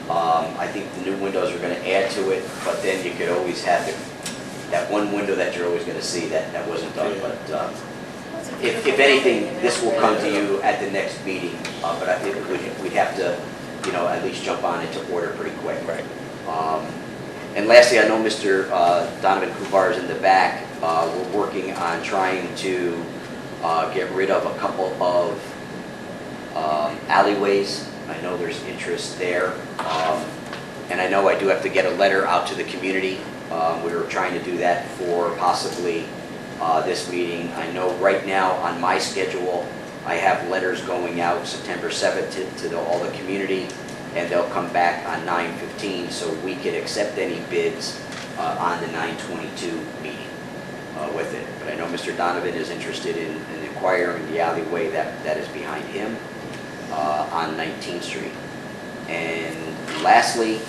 I think the new windows are going to add to it, but then you could always have that one window that you're always going to see that wasn't done. Yeah. But if anything, this will come to you at the next meeting. But we'd have to, at least jump on it to order pretty quick. Right. And lastly, I know Mr. Donovan Kubar is in the back. We're working on trying to get rid of a couple of alleyways. I know there's interest there. And I know I do have to get a letter out to the community. We were trying to do that for possibly this meeting. I know right now on my schedule, I have letters going out September 7th to all the community, and they'll come back on 9/15, so we could accept any bids on the 9/22 meeting with it. But I know Mr. Donovan is interested in acquiring the alleyway that is behind him. on 19th Street. And lastly,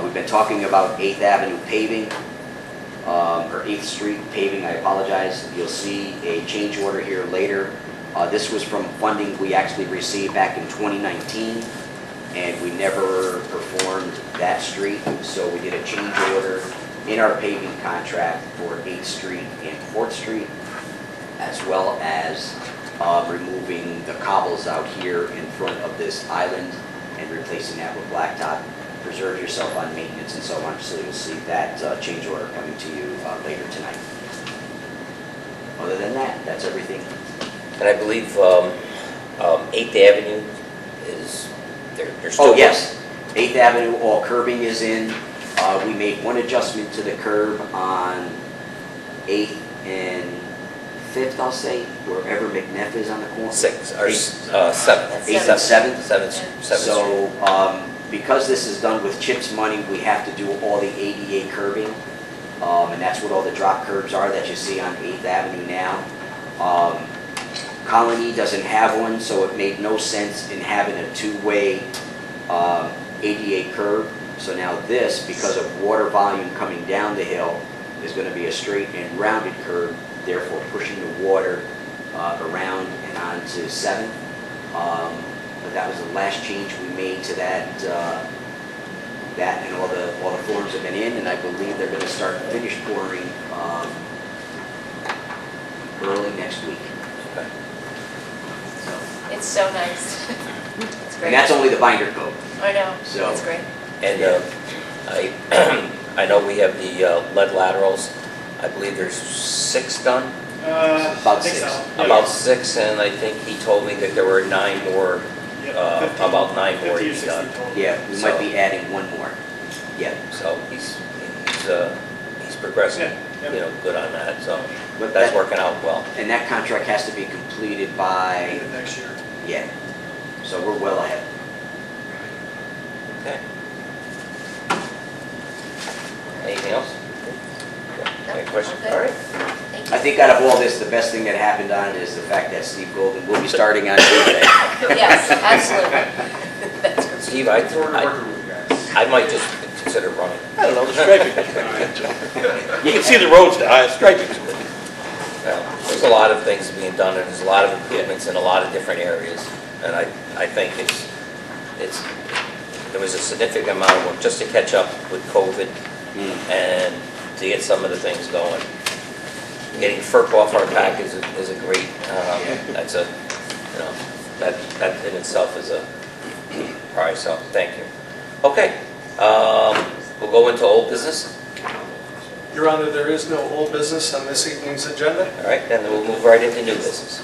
we've been talking about 8th Avenue paving, or 8th Street paving, I apologize. You'll see a change order here later. This was from funding we actually received back in 2019, and we never performed that street, so we did a change order in our paving contract for 8th Street and 4th Street, as well as removing the cobbles out here in front of this island and replacing that with blacktop. Preserve yourself on maintenance and so on, so you'll see that change order coming to you later tonight. Other than that, that's everything. And I believe 8th Avenue is, they're still... Oh, yes, 8th Avenue, all curbing is in. We made one adjustment to the curb on 8th and 5th, I'll say, wherever McNeff is on the corner. 6th, or 7th. 8th and 7th. 7th Street. So, because this is done with CHIPS money, we have to do all the ADA curbing, and that's what all the drop curbs are that you see on 8th Avenue now. Colony doesn't have one, so it made no sense in having a two-way ADA curb. So now this, because of water volume coming down the hill, is going to be a straight and rounded curb, therefore pushing the water around and onto 7th. But that was the last change we made to that. That and all the forms have been in, and I believe they're going to start finish pouring early next week. Okay. It's so nice. It's great. And that's only the binder coat. I know, So- it's great. And I know we have the lead laterals. I believe there's 6 done. About I think 6. so. About 6, and I think he told me that there were 9 more, Yeah, 15 about 9 more 50 to or be 60 done. total. Yeah, we might be adding one more. Yeah. So he's progressing, Yeah, yeah. good on that, so But that's that- working out well. And that contract has to be completed by, End of next year. yeah. So we're well ahead. Okay. Anything else? No, Any questions? I'm good. All right. Thank I you. think out of all this, the best thing that happened on it is the fact that Steve Golden will be starting on Tuesday. Yes, absolutely. That's great. Steve, Look forward to working with you guys. I might just consider running. I don't know, the striping. You can see the roads now, striping. Well, there's a lot of things being done, and there's a lot of improvements in a lot of different areas. And I think there was a significant amount of work just to catch up with COVID and to get some of the things going. Getting FERC off our back is a great, that's a, that in itself is a prize, so thank you. Okay, we'll go into old business. Your Honor, there is no old business on this evening's agenda. All right, then we'll move right into new business.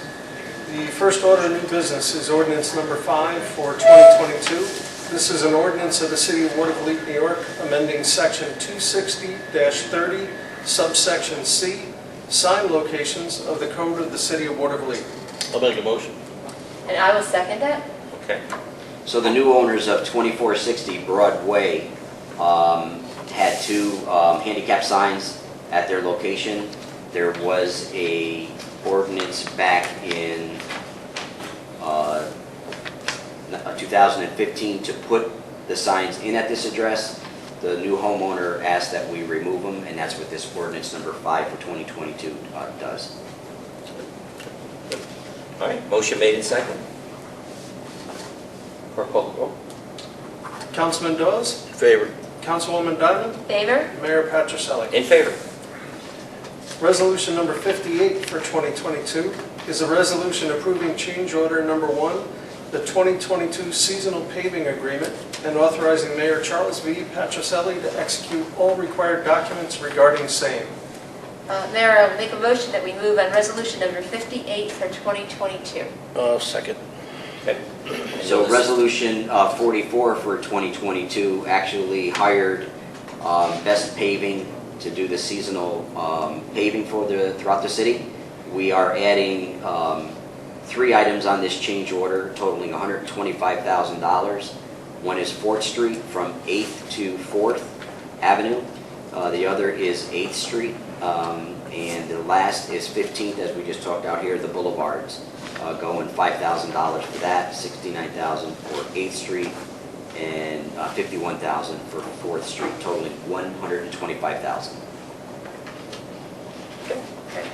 The first order of new business is ordinance number 5 for 2022. This is an ordinance of the City of Watervliet, New York, amending section 260-30, subsection C, sign locations of the code of the City of Watervliet. I'll make a motion. And I will second that. Okay, So the new owners of 2460 Broadway had 2 handicap signs at their location. There was a ordinance back in 2015 to put the signs in at this address. The new homeowner asked that we remove them, and that's what this ordinance number 5 for 2022 does. all right, motion made and second. Clerk call the roll. Councilman Dawes, In favor. Councilwoman Diamond, Favor? Mayor Patrichelli. In favor. Resolution number 58 for 2022 is a resolution approving change order number 1, the 2022 seasonal paving agreement, and authorizing Mayor Charles V. Patrichelli to execute all required documents regarding same. Mayor, I'll make a motion that we move on resolution number 58 for 2022. Second. Okay. So resolution 44 for 2022 actually hired Best Paving to do the seasonal paving throughout the city. We are adding 3 items on this change order totaling $125,000. One is 4th Street from 8th to 4th Avenue. The other is 8th Street. And the last is 15th, as we just talked out here, the boulevards. going $5,000 for that, $69,000 for 8th Street, and $51,000 for 4th Street, totaling $125,000.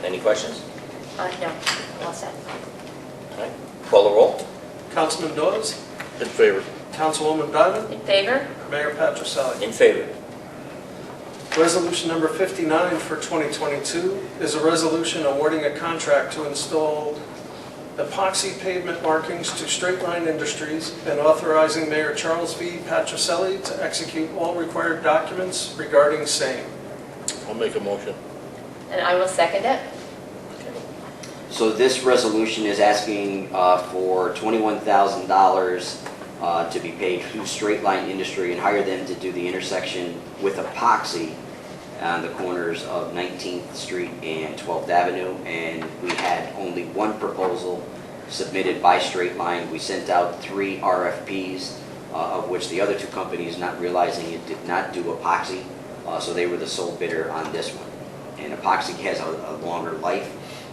Any questions? No, all set. All right, call the roll. Councilman Dawes, In favor? Councilwoman Diamond, In favor? Mayor Patrichelli. In favor. Resolution number 59 for 2022 is a resolution awarding a contract to install epoxy pavement markings to Straight Line Industries and authorizing Mayor Charles V. Patrichelli to execute all required documents regarding same. I'll make a motion. And I will second it. So this resolution is asking for $21,000 to be paid to Straight Line Industry and hire them to do the intersection with epoxy on the corners of 19th Street and 12th Avenue. And we had only one proposal submitted by Straight Line. We sent out 3 RFPs, of which the other 2 companies, not realizing it, did not do epoxy. So they were the sole bidder on this one. And epoxy has a longer life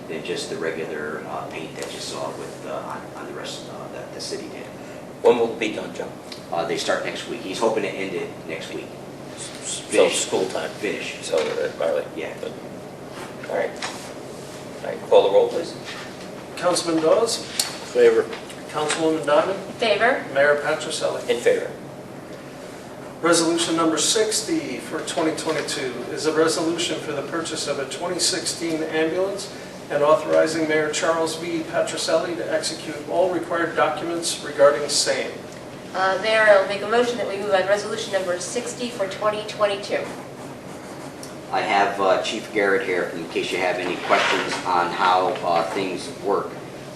than just the regular paint that you saw with on the rest that the city did. When will it be done, Joe? They start next week. He's hoping to end it next week. So Finish. school time. Finish. So, Marley? Yeah. Good. All right. All right, call the roll, please. Councilman Dawes, Favor? Councilwoman Diamond, In favor? Mayor Patrichelli. In favor. Resolution number 60 for 2022 is a resolution for the purchase of a 2016 ambulance and authorizing Mayor Charles V. Patrichelli to execute all required documents regarding same. Mayor, I'll make a motion that we move on resolution number 60 for 2022. I have Chief Garrett here in case you have any questions on how things work.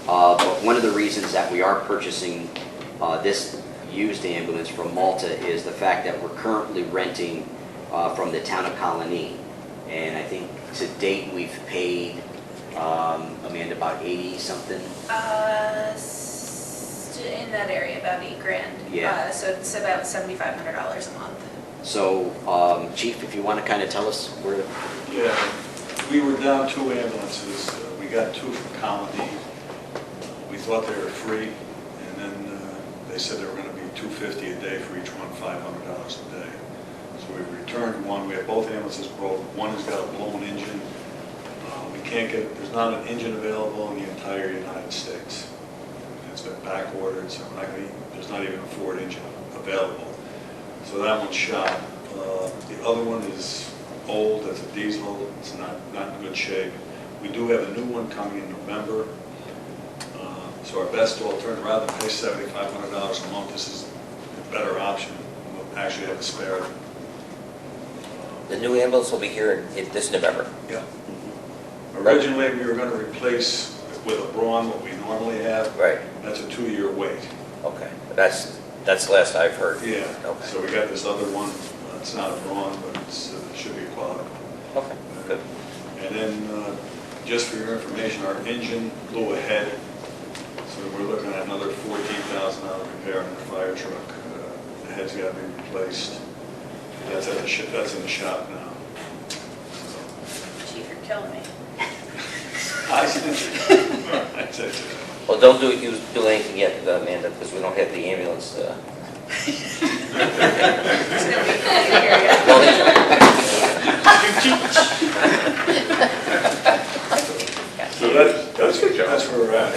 But one of the reasons that we are purchasing this used ambulance from Malta is the fact that we're currently renting from the town of Colony. And I think to date we've paid, Amanda, about 80 something. In that area, about $8,000. Yeah. So it's about $7,500 a month. So, Chief, if you want to kind of tell us where, Yeah, we were down 2 ambulances. We got 2 from Colony. We thought they were free, and then they said they were going to be $250 a day for each one, $500 a day. So we returned one. We had both ambulances broke. One has got a blown engine. We can't get, there's not an engine available in the entire United States. It's been back ordered, so there's not even a Ford engine available. So that one's shot. The other one is old, it's a diesel, it's not in good shape. We do have a new one coming in November. So our best alternative, rather than pay $7,500 a month, this is a better option. We'll actually have a spare. The new ambulance will be here in this November. Yeah. Originally, we were going to replace with a Braun what we normally have. Right. That's a 2-year wait. Okay. That's the last I've heard. Yeah. Okay. So we got this other one. It's not a Braun, but it should be quality. Okay, good. And then, just for your information, our engine blew ahead. So we're looking at another $14,000 repair on the fire truck. The head's got to be replaced. That's in the shop now. Chief, you're killing me. I said, Well, don't do anything yet, Amanda, because we don't have the ambulance. It's gonna be here yet. So that's where we're at.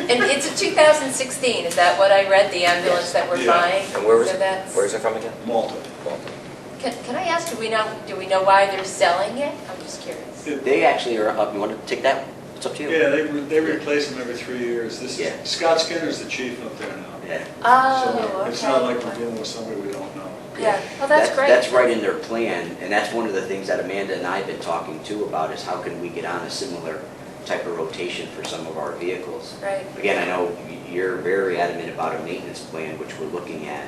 And it's a 2016, is that what I read, the ambulance that we're Yeah. buying? And where is So it? that's- Where is it from again? Malta. Can I ask, do we know why they're selling it? I'm just curious. they actually are up, you want to take that? It's up to you. Yeah, they replace them every 3 years. This Yeah. is, Scott Skinner's the chief up there now. Yeah. Oh, So okay. it's not like we're dealing with somebody we don't know. Yeah, well, that's great. That's right in their plan, and that's one of the things that Amanda and I have been talking too about is how can we get on a similar type of rotation for some of our vehicles. Right. Again, I know you're very adamant about a maintenance plan, which we're looking at,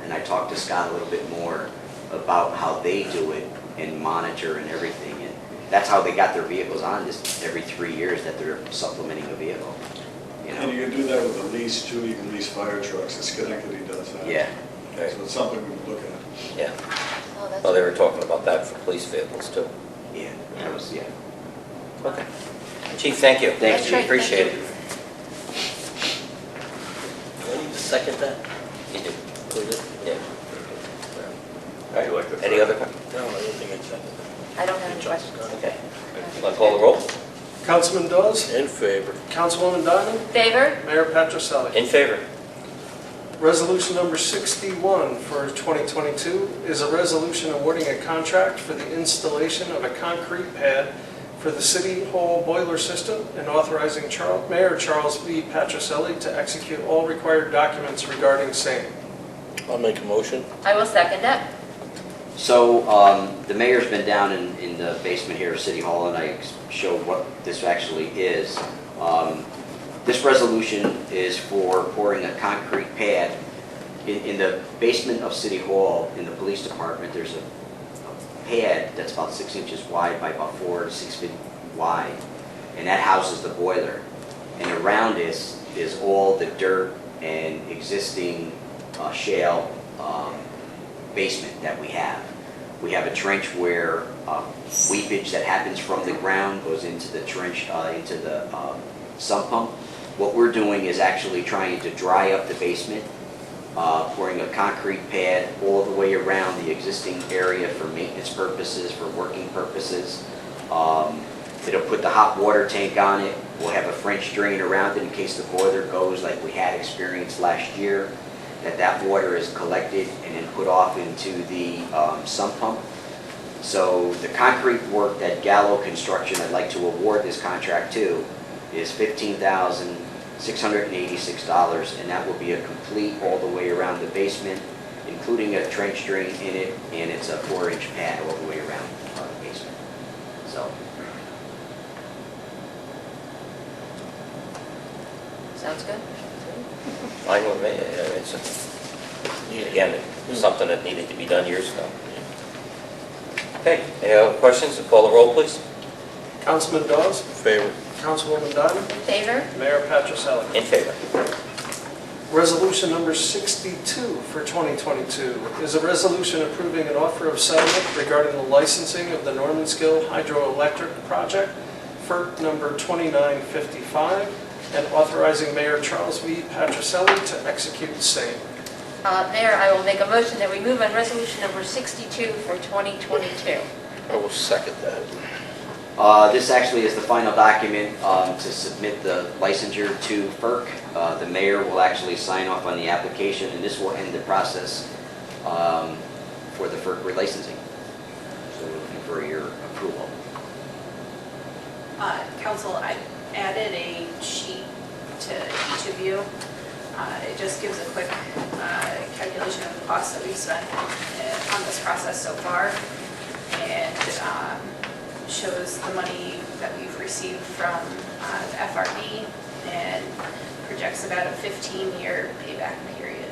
and I talked to Scott a little bit more about how they do it and monitor and everything, and that's how they got their vehicles on, just every 3 years that they're supplementing a vehicle, you And know? you can do that with a lease too. You can lease fire trucks. And Schenectady does that. Yeah. Right. So it's something we look at. Yeah. Oh, that's Well, they were talking about that for police vehicles too. Yeah, that was, yeah. Okay. Chief, thank you. Thanks, That's great, Appreciate thank it. second that? You do, Who did? yeah. All I do like right, the any third. other questions? No, I don't think I seconded it. I don't have any questions. Okay. Want to call the roll? Councilman Dawes? In favor. Councilwoman Diamond? Favor? Mayor Patrichelli? In favor? Resolution number 61 for 2022 is a resolution awarding a contract for the installation of a concrete pad for the City Hall boiler system and authorizing Mayor Charles V. Patrichelli to execute all required documents regarding same. I'll make a motion. I will second that. So the mayor's been down in the basement here of City Hall, and I showed what this actually is. This resolution is for pouring a concrete pad. In the basement of City Hall, in the police department, there's a pad that's about 6 inches wide by about 4 to 6 feet wide, and that houses the boiler. And around this is all the dirt and existing shale basement that we have. We have a trench where weepage that happens from the ground goes into the trench, into the sump pump. What we're doing is actually trying to dry up the basement, pouring a concrete pad all the way around the existing area for maintenance purposes, for working purposes. It'll put the hot water tank on it. We'll have a French drain around it in case the boiler goes like we had experienced last year, that water is collected and then put off into the sump pump. So the concrete work that Gallo Construction, I'd like to award this contract to, is $15,686, and that will be a complete all the way around the basement, including a trench drain in it, and it's a 4-inch pad all the way around the basement. So, Sounds good? Fine with me. Again, it's something that needed to be done years ago. Okay, any other questions? Call the roll, please. Councilman Dawes? In favor. Councilwoman Diamond? In favor? Mayor Patrichelli? In favor? Resolution number 62 for 2022 is a resolution approving an offer of settlement regarding the licensing of the Normanskill Hydroelectric Project, FERC number 2955, and authorizing Mayor Charles V. Patrichelli to execute same. Mayor, I will make a motion that we move on resolution number 62 for 2022. I will second that. this actually is the final document to submit the licensure to FERC. The mayor will actually sign off on the application, and this will end the process for the FERC relicensing. So we're looking for your approval. Council, I added a sheet to each of you. It just gives a quick calculation of the costs that we've spent on this process so far, and shows the money that we've received from the FRB and projects about a 15-year payback period.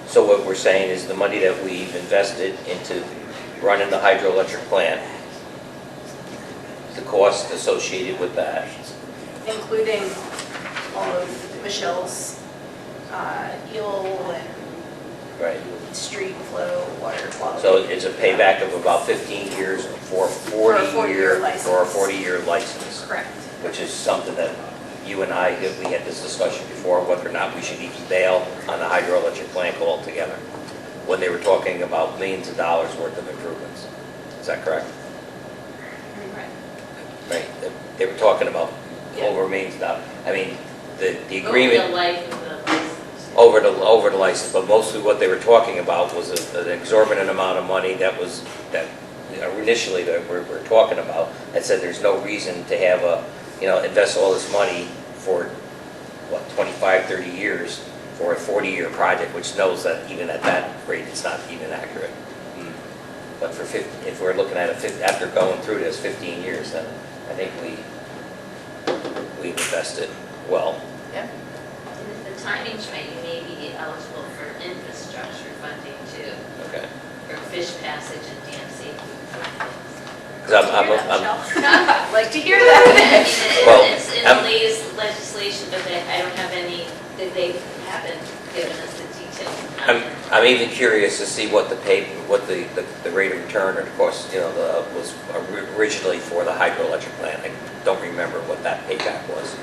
So what we're saying is the money that we've invested into running the hydroelectric plant, the cost associated with that, Including all of Michelle's eel and right? street flow, water quality. So it's a payback of about 15 years for a 40-year license. for a 40-year license, Correct. which is something that you and I, we had this discussion before, whether or not we should even bail on the hydroelectric plant altogether, when they were talking about millions of dollars worth of improvements. Is that correct? Right. Right? They were talking about Yeah. over millions of dollars. I mean, the Over the agreement life of the license. over the license, but mostly what they were talking about was an exorbitant amount of money that initially that we're talking about. That said, there's no reason to have invest all this money for, 25, 30 years for a 40-year project, which knows that even at that rate, it's not even accurate. But if we're looking at after going through this 15 years, then I think we invested well. Yeah. And if the timing's right, you may be eligible for infrastructure funding too, Okay. for fish passage and dam safety. 'Cause I'd like to hear I that. mean, Well, it's in the latest legislation, but I don't have any, they haven't given us the details on I'm even curious to see what the rate of return, of course, was originally for the hydroelectric plant. I don't remember what that payback was.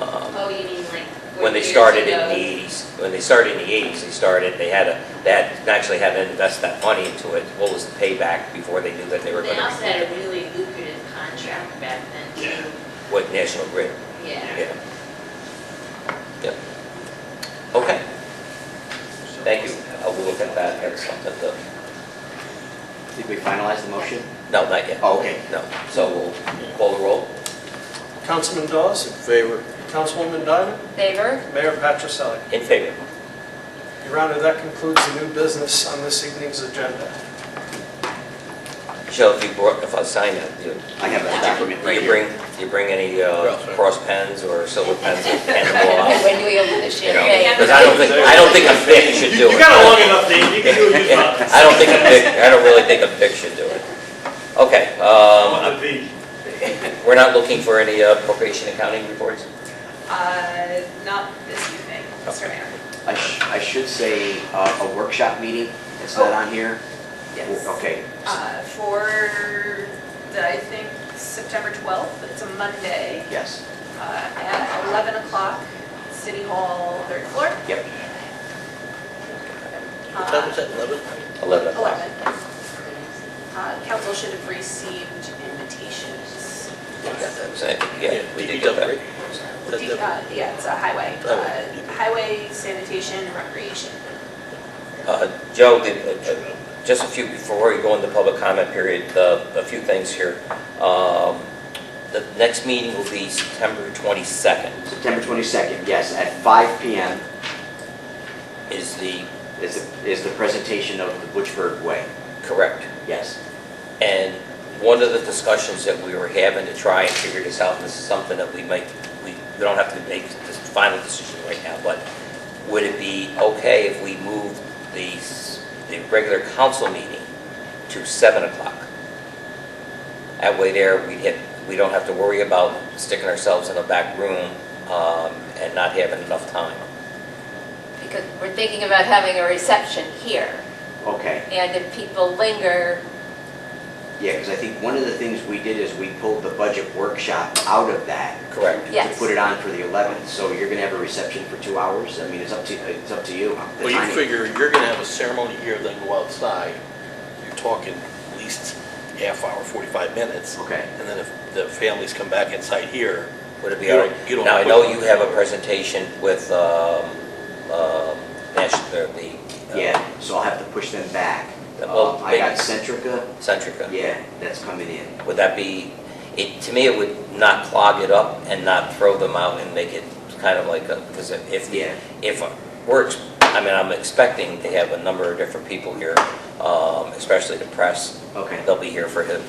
Oh, you mean like When they years started in ago? the 80s, they actually had to invest that money into it. What was the payback before they knew that they were going They to also had a really lucrative contract back then Yeah. too. with National Grid? Yeah. Yeah. Yep. Okay. Thank you. I will look at that. That's something to, Did we finalize the motion? no, not yet. Oh, okay. No. So we'll call the roll. Councilman Dawes, In favor? Councilwoman Diamond, Favor? Mayor Patrascelli. In favor. Your Honor, that concludes the new business on this evening's agenda. Michelle, if I sign that, I have that document right you here. bring any all set. cross pens or silver pens and hand them all out? When do we open the champagne? Because I don't think a Vic should do it. You got a long enough name, you can do what you want. I don't really think a Vic should do it. Okay, Want the V. we're not looking for any appropriation accounting reports? Not this evening, Mr. Mayor. I should say a workshop meeting, it's not on here. Yes. Okay, For, I think, September 12th, it's a Monday, yes, at 11 o'clock, City Hall, third floor. yep. What time was that, 11? 11 o'clock. 11. Council should have received invitations. Yeah, we did DPW, get that. right? That- Yeah, it's a highway. Highway. Highway, sanitation, and recreation. Joe, just a few, before we go into public comment period, a few things here. The next meeting will be September 22nd. September 22nd, yes, at 5 PM Is is the presentation of the Butchburg Way, correct? yes. And one of the discussions that we were having to try and figure this out, and this is something that we don't have to make this final decision right now, but would it be okay if we moved the regular council meeting to 7 o'clock? That way there, we don't have to worry about sticking ourselves in a back room and not having enough time. Because we're thinking about having a reception here, Okay, and if people linger, yeah, because I think one of the things we did is we pulled the budget workshop out of that Correct. to yes. put it on for the 11th, so you're going to have a reception for 2 hours? I mean, it's up to you. The Well, you timing. figure you're gonna have a ceremony here, then go outside. You're talking at least half hour, 45 minutes. Okay. And then if the families come back inside here, Would it be You all don't- right? you don't Now, I put- know you have a presentation with Yeah, so I'll have to push them back. Well, I got maybe- Centrica, Centrica. yeah, that's coming in. Would that be, to me, it would not clog it up and not throw them out and make it kind of like because Yeah. I'm expecting to have a number of different people here, especially the press. Okay. They'll be here for him.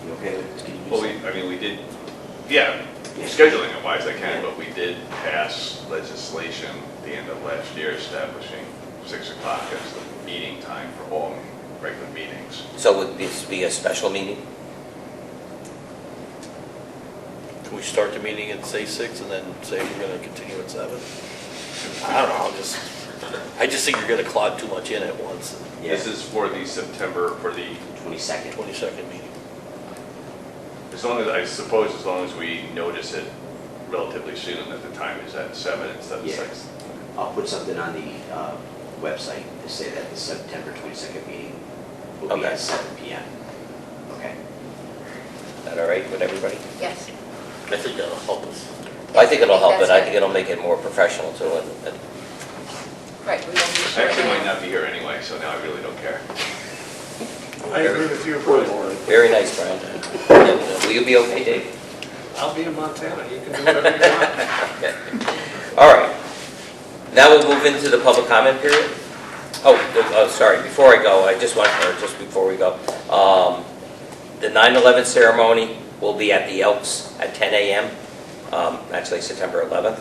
You okay with can you Well, use we did, yeah, scheduling it wise I can, but we did pass legislation at the end of last year establishing 6 o'clock as the meeting time for all regular meetings. So would this be a special meeting? can we start the meeting at say 6 and then say we're gonna continue at 7? I don't know, I just think you're gonna clog too much in at once. Yeah. This is for the September, for the, 22nd? 22nd meeting. as long as we notice it relatively soon, that the time is at 7 instead of Yeah. 6. I'll put something on the website to say that the September 22nd meeting will be Okay. at 7 PM. Okay. Is that all right with everybody? Yes. I think that'll help us. I think it'll help, that's but I good. think it'll make it more professional too. Right, we won't be I sure. actually might not be here anyway, so now I really don't care. I agree with you, Brian. Very nice, Brian. And, will you be okay, Dave? I'll be in Montana, you can do whatever you want. Okay. All right. Now we'll move into the public comment period. Sorry, before I go, just before we go, the 9/11 ceremony will be at the Elks at 10 a.m., actually September 11th.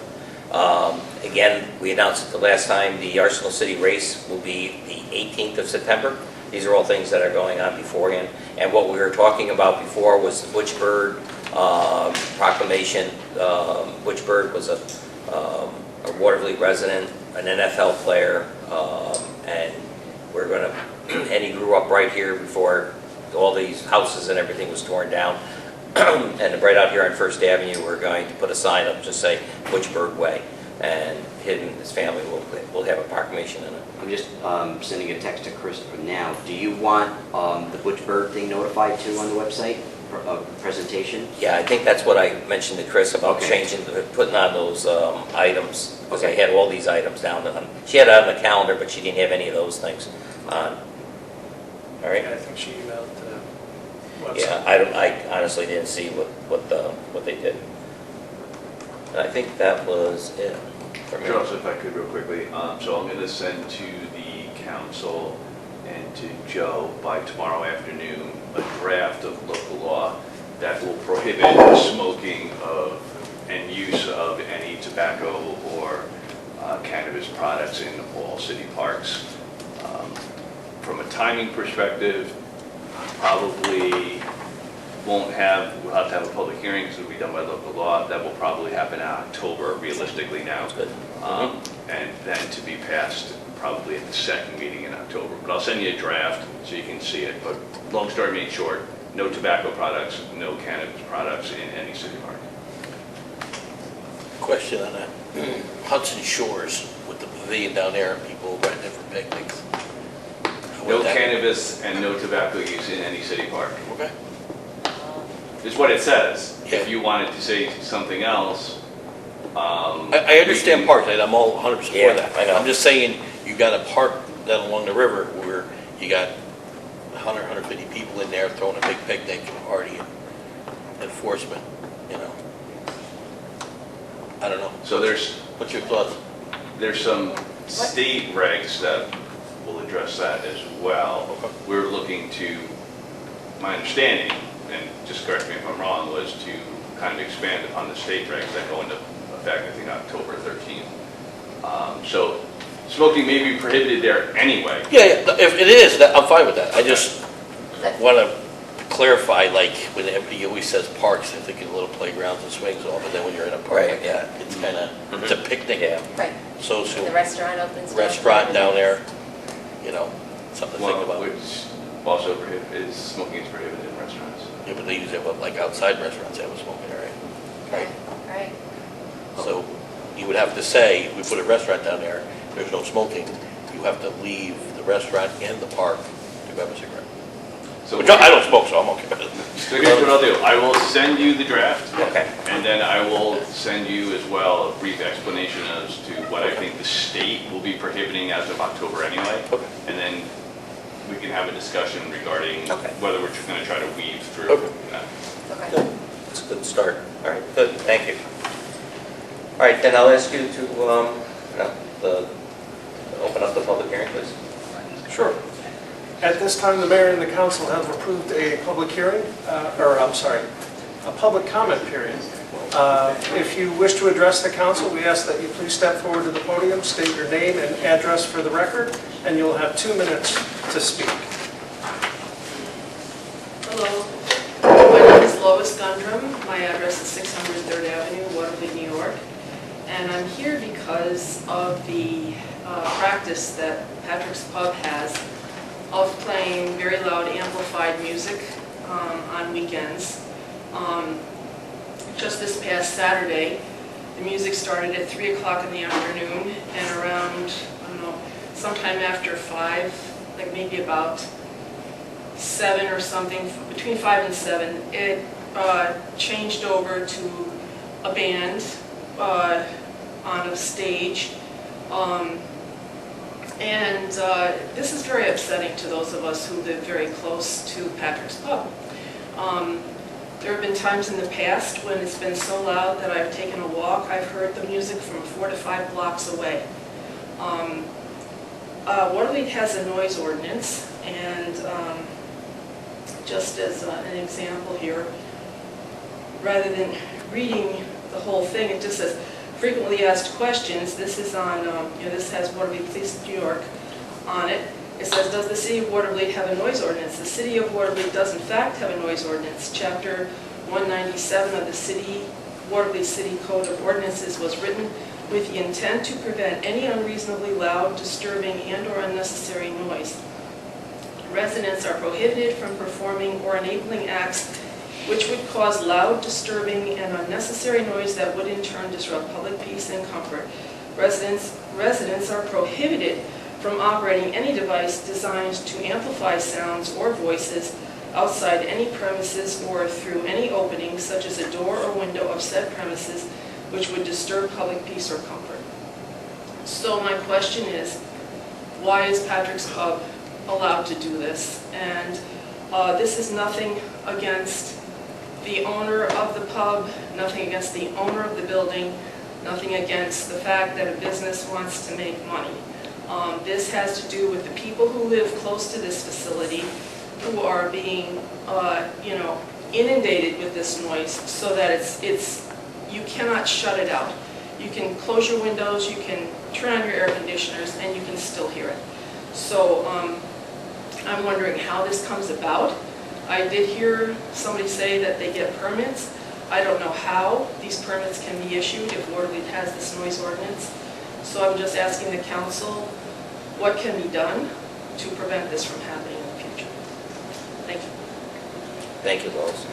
Again, we announced it the last time, the Arsenal City race will be the 18th of September. These are all things that are going on beforehand. And what we were talking about before was the Butch Bird proclamation. Butch Bird was a Watervliet resident, an NFL player, and we're gonna, and he grew up right here before all these houses and everything was torn down. And right out here on First Avenue, we're going to put a sign up, just say Butchburg Way, and him and his family will have a proclamation in it. I'm just sending a text to Christopher now. Do you want the Butchburg thing notified too on the website, presentation? Yeah, I think that's what I mentioned to Chris about Okay. changing, putting on those items, because I had all these items down. She had it on the calendar, but she didn't have any of those things on. All right? I think she emailed the website. Yeah, I honestly didn't see what they did. And I think that was it for me. Charles, if I could real quickly, so I'm going to send to the council and to Joe by tomorrow afternoon a draft of local law that will prohibit smoking of and use of any tobacco or cannabis products in all city parks. From a timing perspective, probably we'll have to have a public hearing because it'll be done by local law. That will probably happen in October, realistically now. Good. And then to be passed probably at the second meeting in October. But I'll send you a draft so you can see it. But long story made short, no tobacco products, no cannabis products in any city park. Question on that. Hudson Shores with the pavilion down there, and people renting it for picnics. How No would that- cannabis and no tobacco use in any city park. Okay. Is what it says. Yeah. If you wanted to say something else, I understand parks, I'm all 100% Yeah, for that. I know. I'm just saying, you got a park down along the river where you got 100, 150 people in there throwing a big picnic and party and enforcement, you know. I don't know. so What's your thoughts? there's some state regs that will address that as well. Okay. We're looking to, my understanding, and just correct me if I'm wrong, was to kind of expand upon the state regs that go into effect, I think, October 13th. So smoking may be prohibited there anyway. Yeah, if it is, I'm fine with that. I just want to clarify, like, when everybody always says parks, they're thinking little playgrounds and swings off, but then when you're in a park Right, like yeah. that, it's kind of, it's a picnic. Yeah. Right, Social the restaurant opens. restaurant down there, you know, something to think Well, about. which also is, smoking is prohibited in restaurants. Yeah, but they usually have, like, outside restaurants, they have a smoking area. Right, right. So you would have to say, if we put a restaurant down there, there's no smoking, you have to leave the restaurant and the park to grab a cigarette. So Which I don't smoke, so I'm okay with it. So here's what I'll do. I will send you the draft. Okay. And then I will send you as well a brief explanation as to what I think the state will be prohibiting as of October anyway. Okay. And then we can have a discussion regarding Okay. whether we're just going to try to weave through Okay. that. Okay. Good. It's a good start. All right, good, thank you. All right, then I'll ask you to, open up the public hearing, please. Sure. At this time, the mayor and the council have approved a public hearing, a public comment period. If you wish to address the council, we ask that you please step forward to the podium, state your name and address for the record, and you'll have 2 minutes to speak. Hello, my name is Lois Gundrum. My address is 600 3rd Avenue, Watervliet, New York. And I'm here because of the practice that Patrick's Pub has of playing very loud amplified music on weekends. Just this past Saturday, the music started at 3 o'clock in the afternoon, and around, I don't know, sometime after 5, like maybe about 7 or something, between 5 and 7, it changed over to a band on a stage. And this is very upsetting to those of us who live very close to Patrick's Pub. There have been times in the past when it's been so loud that I've taken a walk. I've heard the music from 4 to 5 blocks away. Watervliet has a noise ordinance, and just as an example here, rather than reading the whole thing, it just says, frequently asked questions. This is on, this has Watervliet Police New York on it. It says, does the city of Watervliet have a noise ordinance? The city of Watervliet does in fact have a noise ordinance. Chapter 197 of the Watervliet City Code of Ordinances was written with the intent to prevent any unreasonably loud, disturbing, and/or unnecessary noise. Residents are prohibited from performing or enabling acts which would cause loud, disturbing, and unnecessary noise that would in turn disrupt public peace and comfort. Residents are prohibited from operating any device designed to amplify sounds or voices outside any premises or through any opening such as a door or window of said premises which would disturb public peace or comfort. So my question is, why is Patrick's Pub allowed to do this? And this is nothing against the owner of the pub, nothing against the owner of the building, nothing against the fact that a business wants to make money. This has to do with the people who live close to this facility who are being, inundated with this noise so that you cannot shut it out. You can close your windows, you can turn on your air conditioners, and you can still hear it. So I'm wondering how this comes about. I did hear somebody say that they get permits. I don't know how these permits can be issued if Watervliet has this noise ordinance. So I'm just asking the council, what can be done to prevent this from happening in the future? Thank you. Thank you, Lois.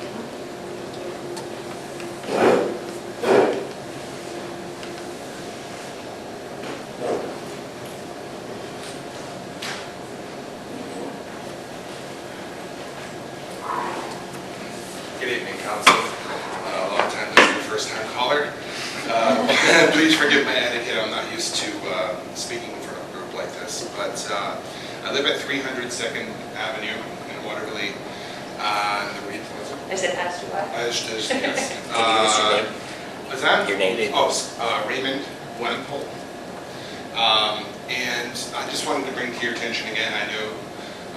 Good evening, council. Long time listener, first time caller. Please forgive my etiquette. I'm not used to speaking in front of a group like this. But I live at 300 2nd Avenue in Watervliet. I said, as do I. Yes. Can you give us your name? What's that? Your name? Oh, Raymond Wempel. And I just wanted to bring to your attention again, I know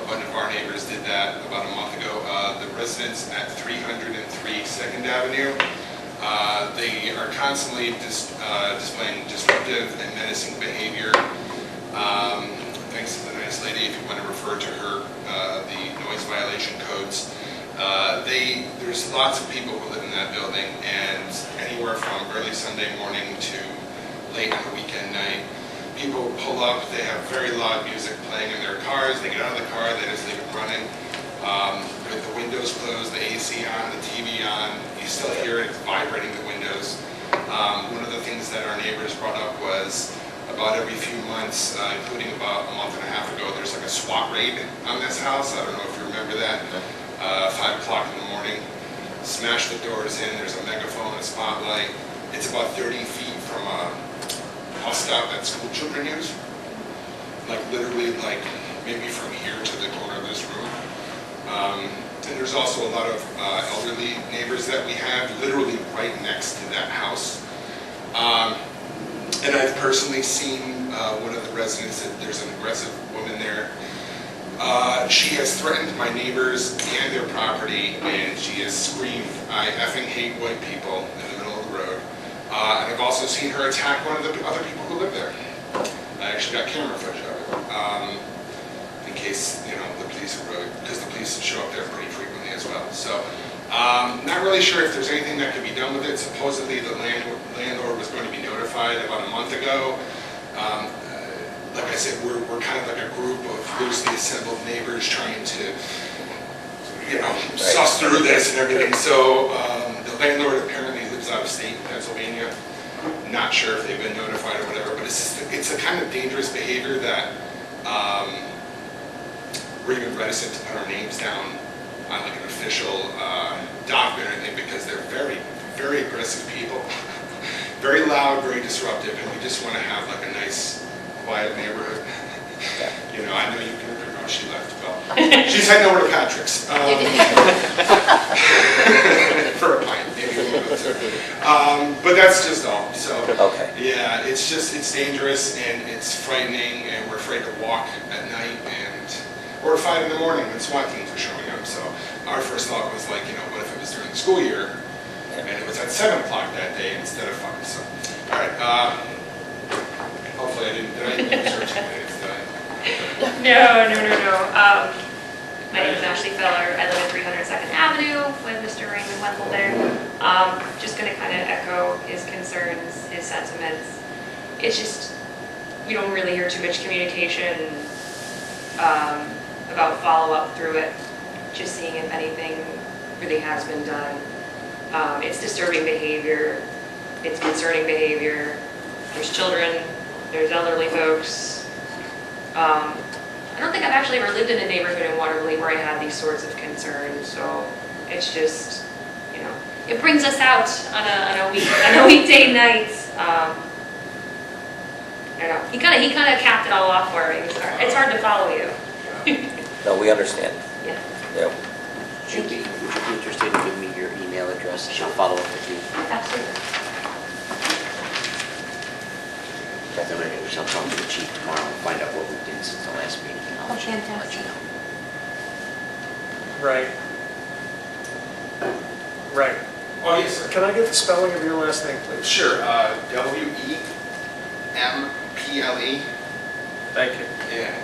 a bunch of our neighbors did that about a month ago. The residents at 303 2nd Avenue, they are constantly displaying disruptive and menacing behavior. Thanks to the nice lady, if you want to refer to her, the noise violation codes. There's lots of people who live in that building, and anywhere from early Sunday morning to late on a weekend night, people pull up, they have very loud music playing in their cars, they get out of the car, they just leave it running. With the windows closed, the AC on, the TV on, you still hear it vibrating the windows. One of the things that our neighbors brought up was about every few months, including about a month and a half ago, there's like a SWAT raid on this house. I don't know if you remember that. 5 o'clock in the morning, smash the doors in, there's a megaphone, a spotlight. It's about 30 feet from a bus stop that school children use. Like literally like maybe from here to the corner of this room. And there's also a lot of elderly neighbors that we have literally right next to that house. And I've personally seen one of the residents, there's an aggressive woman there. She has threatened my neighbors and their property, and she has screamed, "I effing hate white people," in the middle of the road. And I've also seen her attack one of the other people who live there. I actually got camera footage of it, in case, the police are because the police show up there pretty frequently as well. So, not really sure if there's anything that can be done with it. Supposedly the landlord was going to be notified about a month ago. Like I said, we're kind of like a group of loosely assembled neighbors trying to, suss through this and everything. So the landlord apparently lives out of state in Pennsylvania. Not sure if they've been notified or whatever, but it's a kind of dangerous behavior that we're even reticent to put our names down on like an official document or anything because they're very, very aggressive people. Very loud, very disruptive, and we just want to have like a nice, quiet neighborhood. I know you can remember how she left. Well, she's heading over to Patrick's for a pint, maybe we'll go to. But that's just all. So, Okay. yeah, it's dangerous and it's frightening, and we're afraid to walk at night or at 5 in the morning when SWAT teams are showing up. So our first thought was like, what if it was during the school year and it was at 7 o'clock that day instead of 5. So, all right. Hopefully I did I research it? No. My name is Ashley Feller. I live at 302nd Avenue with Mr. Raymond Wendell there. Just going to kind of echo his concerns, his sentiments. it's just, we don't really hear too much communication about follow-up through it, just seeing if anything really has been done. It's disturbing behavior, it's concerning behavior, there's children, there's elderly folks. I don't think I've actually ever lived in a neighborhood in Watervliet where I had these sorts of concerns, so it's just, you know, it brings us out on a weekday night. I don't know, he kind of capped it all off for me. It's hard to follow you. No, we understand. Yeah. Yeah. Would you be interested in giving me your email address? I'll follow up with you. Absolutely. Then what I'm gonna do is I'll talk to the chief tomorrow and find out what we did since the last meeting. And I'll Oh, let you fantastic. know. Right. Right. Oh, yes, sir. Can I get the spelling of your last name, please? Sure, W-E-M-P-L-E. Thank you. Yeah,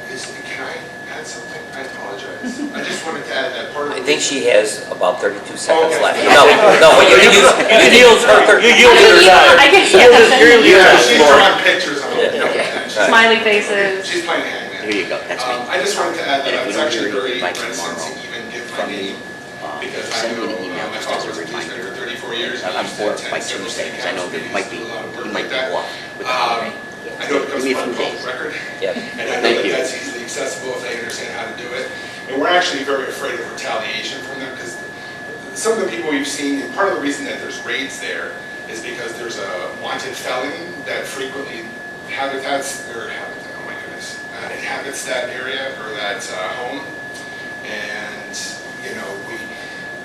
can I add something? I apologize. I just wanted to add that part of I the think she has about 32 seconds Okay. left. No, but you can use her 30. You yield to her time. I can- You're Yeah, the she's more. drawing pictures on it. Yeah. Smiley faces. She's playing hangman. Here you go, that's me. I just wanted to add And that I if was we don't actually hear very anything by reticent tomorrow to even give my from me, name, because I send me know an email my just father as a was a policeman reminder. for 34 years. He I'm used to for attend by several Tuesday, city because I know council there might be, meetings, do a lot of he work might like be that. off with the holiday. I know it Give comes me a from a few public days. record, Yep. and I know Thank that you. that's easily accessible if they understand how to do it. And we're actually very afraid of retaliation from them, because some of the people we've seen, and part of the reason that there's raids there is because there's a wanted felon that frequently inhabits that area or that home. And, you know,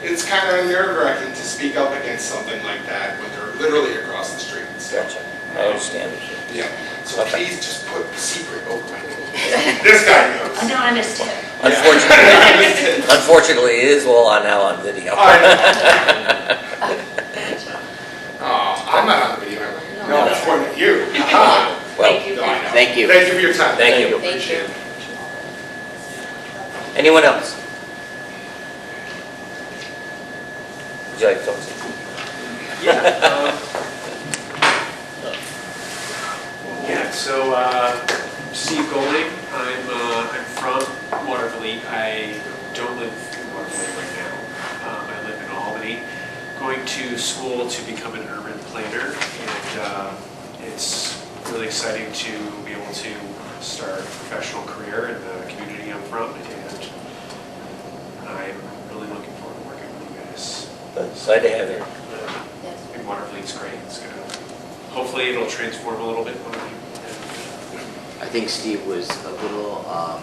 it's kind of nerve-wracking to speak up against something like that when they're literally across the street. So, Gotcha. I understand. yeah, so Okay. please just put secret over my name. This guy knows. Anonymous tip. Unfortunately, it is all on now on video. I know. Oh, I'm not on the video, am I? No, I'm pointing at you. Ah. Well, Thank you. No, I know. Thank you. Thank you for your time. Thank you. Appreciate it. anyone else? Would you like to talk? Yeah, so Steve Golding, I'm from Watervliet. I don't live in Watervliet right now. I live in Albany, going to school to become an urban planner, and it's really exciting to be able to start a professional career in the community I'm from, and I'm really looking forward to working with you guys. Glad to have you. And Watervliet's great. It's gonna, hopefully it'll transform a little bit. I think Steve was a little, I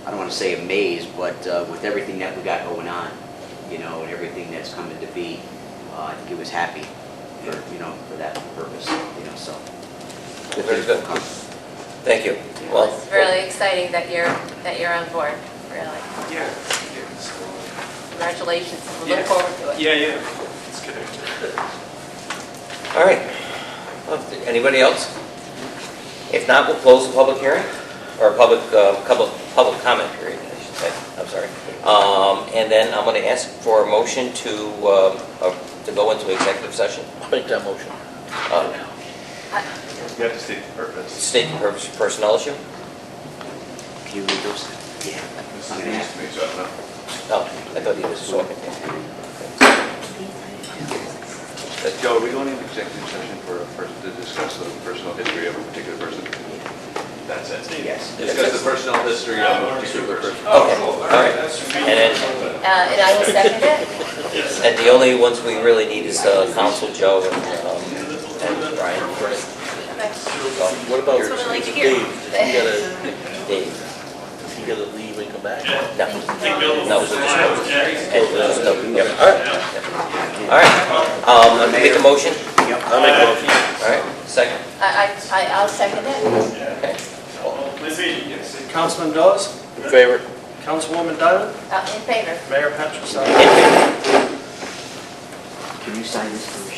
don't want to say amazed, but with everything that we got going on, you know, and everything that's coming to be, I think he was happy for, you know, for that purpose, you know, so. Very good. Thank you. Well, it's really exciting that you're on board, really. Yeah. So, Congratulations, we Yeah. look forward to it. yeah. It's good. All right. Well, anybody else? If not, we'll close the public hearing, or public comment period, I should say. I'm sorry. And then I'm going to ask for a motion to go into executive session. I'll make that motion. You have to state the purpose. State the purpose, personnel issue? Can you read those? Yeah. I'm gonna ask. Make sure, no. Oh, I thought he was talking. Joe, are we going into executive session for a person to discuss the personal history of a particular person? That's it. Yes. Discuss the personal history of a particular person. Okay, all right. And I will second it. And the only ones we really need is Council Joe and Brian. What about That's what I like to hear. Dave? Dave. You gotta leave and come back? No. No. Yep. All right. All right. Make a motion? Yep. I'll make a motion. All right, second. I'll second it. Okay. Councilman Dawes? In favor? Councilwoman Diamond? In favor. Mayor Patrick. In favor. Can you sign this for me?